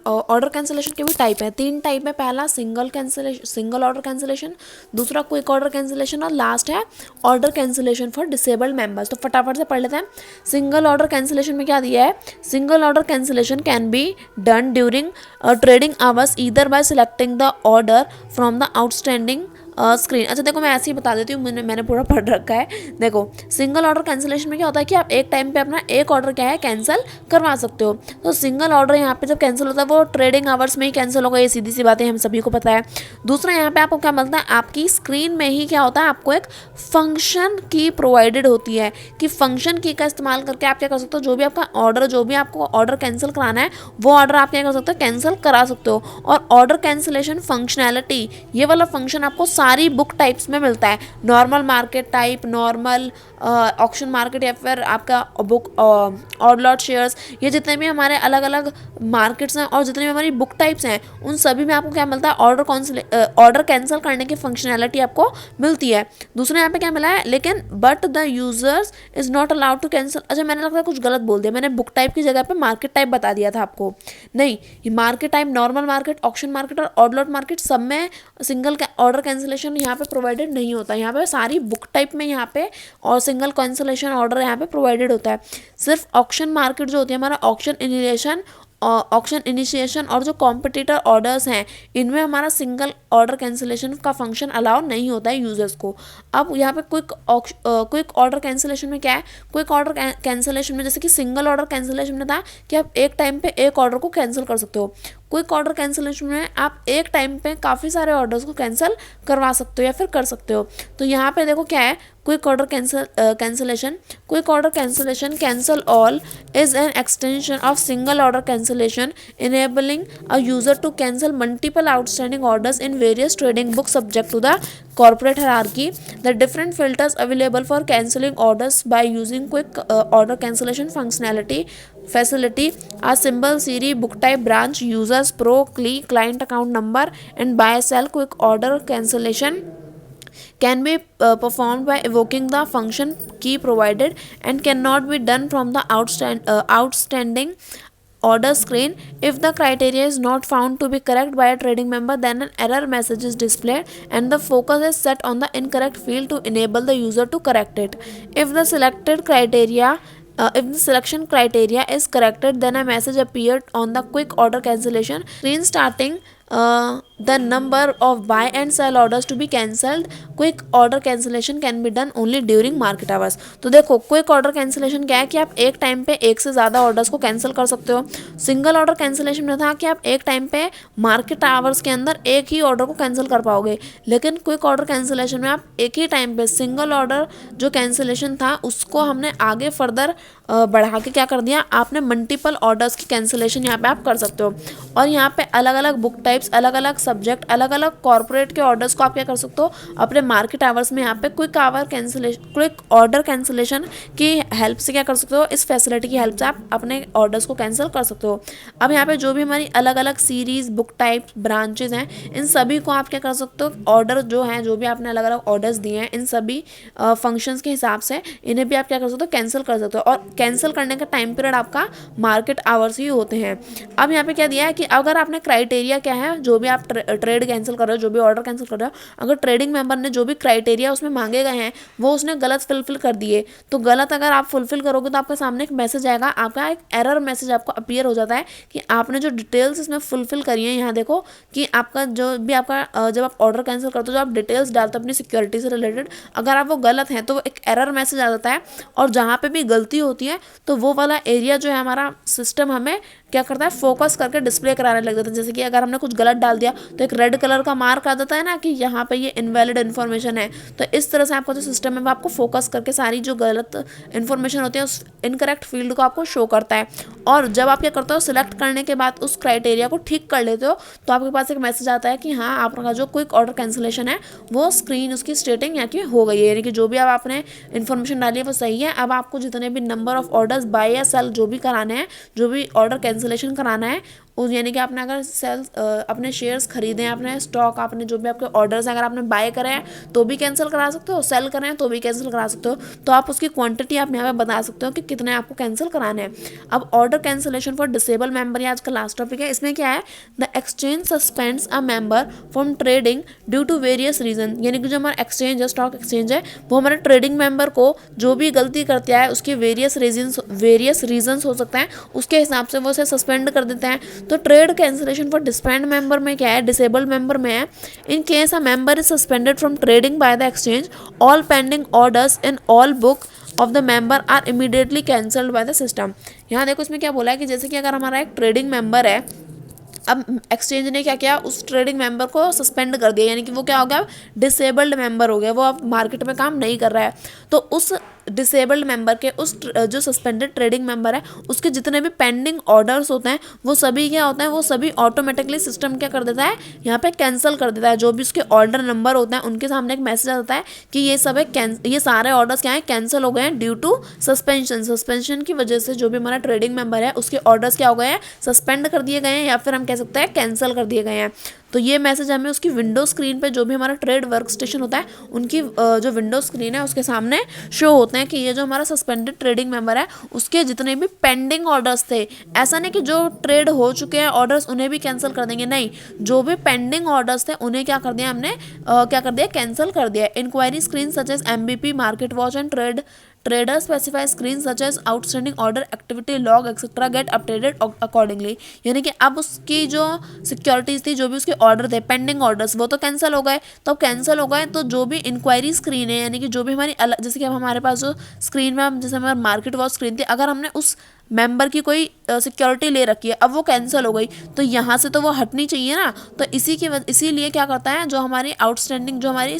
ऑर्डर कैंसिलेशन के भी टाइप है, 3 टाइप है। पहला सिंगल ऑर्डर कैंसिलेशन, दूसरा क्विक ऑर्डर कैंसिलेशन और लास्ट है order cancellation for disabled members. तो फटाफट से पढ़ लेते हैं। सिंगल ऑर्डर कैंसिलेशन में क्या दिया है, single order cancellation can be done during trading hours either by selecting the order from the outstanding screen. अच्छा देखो मैं ऐसे ही बता देती हूँ, मैंने पूरा पढ़ रखा है। देखो सिंगल ऑर्डर कैंसिलेशन में क्या होता है कि आप एक टाइम पे अपना एक ऑर्डर क्या है कैंसिल करवा सकते हो। तो सिंगल ऑर्डर यहाँ पे जब कैंसिल होता है वो ट्रेडिंग आवर्स में ही कैंसिल होगा, ये सीधी सी बात है, हम सभी को पता है। दूसरा यहाँ पे आपको क्या मिलता है, आपकी स्क्रीन में ही क्या होता है, आपको एक फंक्शन की प्रोवाइडेड होती है कि फंक्शन की का इस्तेमाल करके आप क्या कर सकते हो, जो भी आपका ऑर्डर जो भी आपको ऑर्डर कैंसिल कराना है वो ऑर्डर आप क्या कर सकते हो, कैंसिल करा सकते हो। और ऑर्डर कैंसिलेशन फंक्शनैलिटी ये वाला फंक्शन आपको सारी बुक टाइप्स में मिलता है, normal market type, normal auction market या फिर आपका बुक ऑड लॉट शेयर्स, ये जितने भी हमारे अलग अलग मार्केट्स हैं और जितने भी हमारी बुक टाइप्स हैं उन सभी में आपको क्या मिलता है, ऑर्डर कैंसिल करने की फंक्शनैलिटी आपको मिलती है। दूसरा यहाँ पे क्या मिला है, लेकिन but the users is not allowed to cancel. अच्छा मैंने लगता है कुछ गलत बोल दिया, मैंने बुक टाइप की जगह पे मार्केट टाइप बता दिया था आपको, नहीं, ये market type, normal market, auction market और ऑड लॉट मार्केट सब में सिंगल ऑर्डर कैंसिलेशन यहाँ पे प्रोवाइडेड नहीं होता। यहाँ पे सारी बुक टाइप में यहाँ पे और सिंगल कैंसिलेशन ऑर्डर यहाँ पे प्रोवाइडेड होता है। सिर्फ ऑक्शन मार्केट जो होती है हमारा ऑक्शन इनिशिएशन और जो कॉम्पिटिटर ऑर्डर्स हैं इनमें हमारा सिंगल ऑर्डर कैंसिलेशन का फंक्शन अलाउ नहीं होता है यूजर्स को। अब यहाँ पे क्विक ऑर्डर कैंसिलेशन में क्या है, क्विक ऑर्डर कैंसिलेशन में जैसे कि सिंगल ऑर्डर कैंसिलेशन में था कि आप एक टाइम पे एक ऑर्डर को कैंसिल कर सकते हो, क्विक ऑर्डर कैंसिलेशन में आप एक टाइम पे काफ़ी सारे ऑर्डर्स को कैंसिल करवा सकते हो या फिर कर सकते हो। तो यहाँ पे देखो क्या है, quick order cancellation, quick order cancellation cancel all is an extension of single order cancellation enabling a user to cancel multiple outstanding orders in various trading books subject to the corporate hierarchy. The different filters available for cancelling orders by using quick order cancellation facility are symbol, series, book type, branch, users, pro, client account number, and buy sell. Quick order cancellation can be performed by evoking the function key provided and cannot be done from the outstanding order screen. If the criteria is not found to be correct by a trading member, then an error message is displayed and the focus is set on the incorrect field to enable the user to correct it. If the selection criteria is corrected, then a message appeared on the quick order cancellation screen starting the number of buy and sell orders to be cancelled. Quick order cancellation can be done only during market hours. तो देखो क्विक ऑर्डर कैंसिलेशन क्या है कि आप एक टाइम पे एक से ज़्यादा ऑर्डर्स को कैंसिल कर सकते हो। सिंगल ऑर्डर कैंसिलेशन में था कि आप एक टाइम पे मार्केट आवर्स के अंदर एक ही ऑर्डर को कैंसिल कर पाओगे, लेकिन क्विक ऑर्डर कैंसिलेशन में आप एक ही टाइम पे सिंगल ऑर्डर जो कैंसिलेशन था उसको हमने आगे फर्दर बढ़ा के क्या कर दिया, आपने मल्टीपल ऑर्डर्स की कैंसिलेशन यहाँ पे आप कर सकते हो। और यहाँ पे अलग अलग बुक टाइप्स, अलग अलग सब्जेक्ट, अलग अलग कॉर्पोरेट के ऑर्डर्स को आप क्या कर सकते हो, अपने मार्केट आवर्स में यहाँ पे क्विक ऑर्डर कैंसिलेशन की हेल्प से क्या कर सकते हो, इस फैसिलिटी की हेल्प से आप अपने ऑर्डर्स को कैंसिल कर सकते हो। अब यहाँ पे जो भी हमारी अलग अलग सीरीज, बुक टाइप, ब्रांचेज हैं, इन सभी को आप क्या कर सकते हो, ऑर्डर जो हैं, जो भी आपने अलग अलग ऑर्डर्स दिए हैं, इन सभी फंक्शंस के हिसाब से इन्हें भी आप क्या कर सकते हो, कैंसिल कर सकते हो। और कैंसिल करने का टाइम पीरियड आपका मार्केट आवर्स ही होते हैं। अब यहाँ पे क्या दिया है कि अगर आपने क्राइटेरिया क्या है, जो भी आप ट्रेड कैंसिल कर रहे हो, जो भी ऑर्डर कैंसिल कर रहे हो, अगर ट्रेडिंग मेंबर ने जो भी क्राइटेरिया उसमें मांगे गए हैं वो उसने गलत फुलफिल कर दिए, तो गलत अगर आप फुलफिल करोगे तो आपके सामने एक मैसेज आएगा, आपका एक एरर मैसेज आपको अपीयर हो जाता है कि आपने जो डिटेल्स इसमें फुलफिल करी है, यहाँ देखो कि आपका जो भी आपका जब आप ऑर्डर कैंसिल करते हो, जो आप डिटेल्स डालते हो अपनी सिक्योरिटी से रिलेटेड, अगर आप वो गलत हैं तो वो एक एरर मैसेज आ जाता है। और जहाँ पे भी गलती होती है तो वो वाला एरिया जो है हमारा सिस्टम हमें क्या करता है, फोकस करके डिस्प्ले कराने लग जाता है। जैसे कि अगर हमने कुछ गलत डाल दिया तो एक रेड कलर का मार्क आ जाता है ना कि यहाँ पे ये इनवैलिड इन्फॉर्मेशन है। तो इस तरह से आपका जो सिस्टम है वो आपको फोकस करके सारी जो गलत इन्फॉर्मेशन होती है उस इनकरेक्ट फील्ड को आपको शो करता है। और जब आप क्या करते हो, सिलेक्ट करने के बाद उस क्राइटेरिया को ठीक कर लेते हो तो आपके पास एक मैसेज आता है कि हाँ आपका जो क्विक ऑर्डर कैंसिलेशन है वो स्क्रीन उसकी स्टेटिंग यहाँ की हो गई है, यानी कि जो भी अब आपने इन्फॉर्मेशन डाली है वो सही है। अब आपको जितने भी नंबर ऑफ ऑर्डर्स बाय या सेल जो भी कराने हैं, जो भी ऑर्डर कैंसिलेशन कराना है, यानी कि आपने अगर सेल अपने शेयर्स खरीदे हैं, अपने स्टॉक, आपने जो भी आपके ऑर्डर्स हैं अगर आपने बाय करे हैं तो भी कैंसिल करा सकते हो, सेल करें तो भी कैंसिल करा सकते हो। तो आप उसकी क्वांटिटी आप यहाँ पे बता सकते हो कि कितने आपको कैंसिल कराने हैं। अब order cancellation for disable member, ये आज का लास्ट टॉपिक है। इसमें क्या है, the exchange suspends a member from trading due to various reason, यानी कि जो हमारा एक्सचेंज है, स्टॉक एक्सचेंज है, वो हमारे ट्रेडिंग मेंबर को जो भी गलती करता है उसके वेरियस रीजन्स हो सकते हैं, उसके हिसाब से वो उसे सस्पेंड कर देते हैं। तो ट्रेड कैंसिलेशन फॉर डिस्पेंड मेंबर में क्या है, डिसेबल्ड मेंबर में है, in case a member is suspended from trading by the exchange, all pending orders in all book of the member are immediately cancelled by the system. यहाँ देखो इसमें क्या बोला है कि जैसे कि अगर हमारा एक ट्रेडिंग मेंबर है, अब एक्सचेंज ने क्या किया, उस ट्रेडिंग मेंबर को सस्पेंड कर दिया, यानी कि वो क्या हो गया, डिसेबल्ड मेंबर हो गया, वो अब मार्केट में काम नहीं कर रहा है। तो उस डिसेबल्ड मेंबर के, उस जो सस्पेंडेड ट्रेडिंग मेंबर है, उसके जितने भी पेंडिंग ऑर्डर्स होते हैं वो सभी क्या होते हैं, वो सभी ऑटोमेटिकली सिस्टम क्या कर देता है, यहाँ पे कैंसिल कर देता है। जो भी उसके ऑर्डर नंबर होते हैं उनके सामने एक मैसेज आता है कि ये सब ये सारे ऑर्डर्स क्या है, कैंसिल हो गए हैं ड्यू टू सस्पेंशन की वजह से जो भी हमारा ट्रेडिंग मेंबर है उसके ऑर्डर्स क्या हो गए हैं, सस्पेंड कर दिए गए हैं, या फिर हम कह सकते हैं कैंसिल कर दिए गए हैं। तो ये मैसेज हमें उसकी विंडो स्क्रीन पे, जो भी हमारा ट्रेड वर्क स्टेशन होता है उनकी जो विंडो स्क्रीन है उसके सामने शो होते हैं कि ये जो हमारा सस्पेंडेड ट्रेडिंग मेंबर है उसके जितने भी पेंडिंग ऑर्डर्स थे, ऐसा नहीं कि जो ट्रेड हो चुके हैं ऑर्डर्स उन्हें भी कैंसिल कर देंगे, नहीं, जो भी पेंडिंग ऑर्डर्स थे उन्हें क्या कर दिया हमने, क्या कर दिया, कैंसिल कर दिया। Inquiry screen such as MBP, market watch and trader specify screen such as outstanding order, activity log et cetera get updated accordingly, यानी कि अब उसकी जो सिक्योरिटीज थी, जो भी उसके ऑर्डर थे, पेंडिंग ऑर्डर्स, वो तो कैंसिल हो गए। तो कैंसिल हो गए तो जो भी इंक्वायरी स्क्रीन है, यानी कि जो भी हमारी अलग, जैसे कि अब हमारे पास जो स्क्रीन में जैसे हमारे मार्केट वॉच स्क्रीन थी, अगर हमने उस मेंबर की कोई सिक्योरिटी ले रखी है, अब वो कैंसिल हो गई तो यहाँ से तो वो हटनी चाहिए ना। तो इसीलिए क्या करता है, जो हमारी आउटस्टैंडिंग, जो हमारी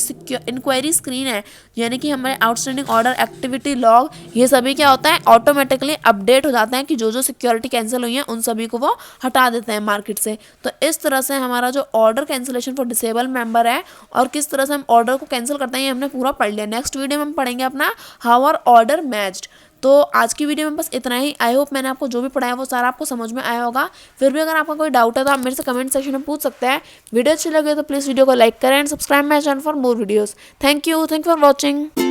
इंक्वायरी स्क्रीन है, यानी कि हमारे आउटस्टैंडिंग ऑर्डर, एक्टिविटी लॉग, ये सभी क्या होता है, ऑटोमेटिकली अपडेट हो जाते हैं कि जो जो सिक्योरिटी कैंसिल हुई है उन सभी को वो हटा देते हैं मार्केट से। तो इस तरह से हमारा जो order cancellation for disable member है और किस तरह से हम ऑर्डर को कैंसिल करते हैं, ये हमने पूरा पढ़ लिया। नेक्स्ट वीडियो में हम पढ़ेंगे अपना हाउ आर ऑर्डर मैच्ड। तो आज की वीडियो में बस इतना ही। आई होप मैंने आपको जो भी पढ़ाया वो सारा आपको समझ में आया होगा। फिर भी अगर आपका कोई डाउट है तो आप मेरे से कमेंट सेक्शन में पूछ सकते हैं। वीडियो अच्छी लगे तो प्लीज़ वीडियो को लाइक करें and subscribe my channel for more videos. Thank you for watching.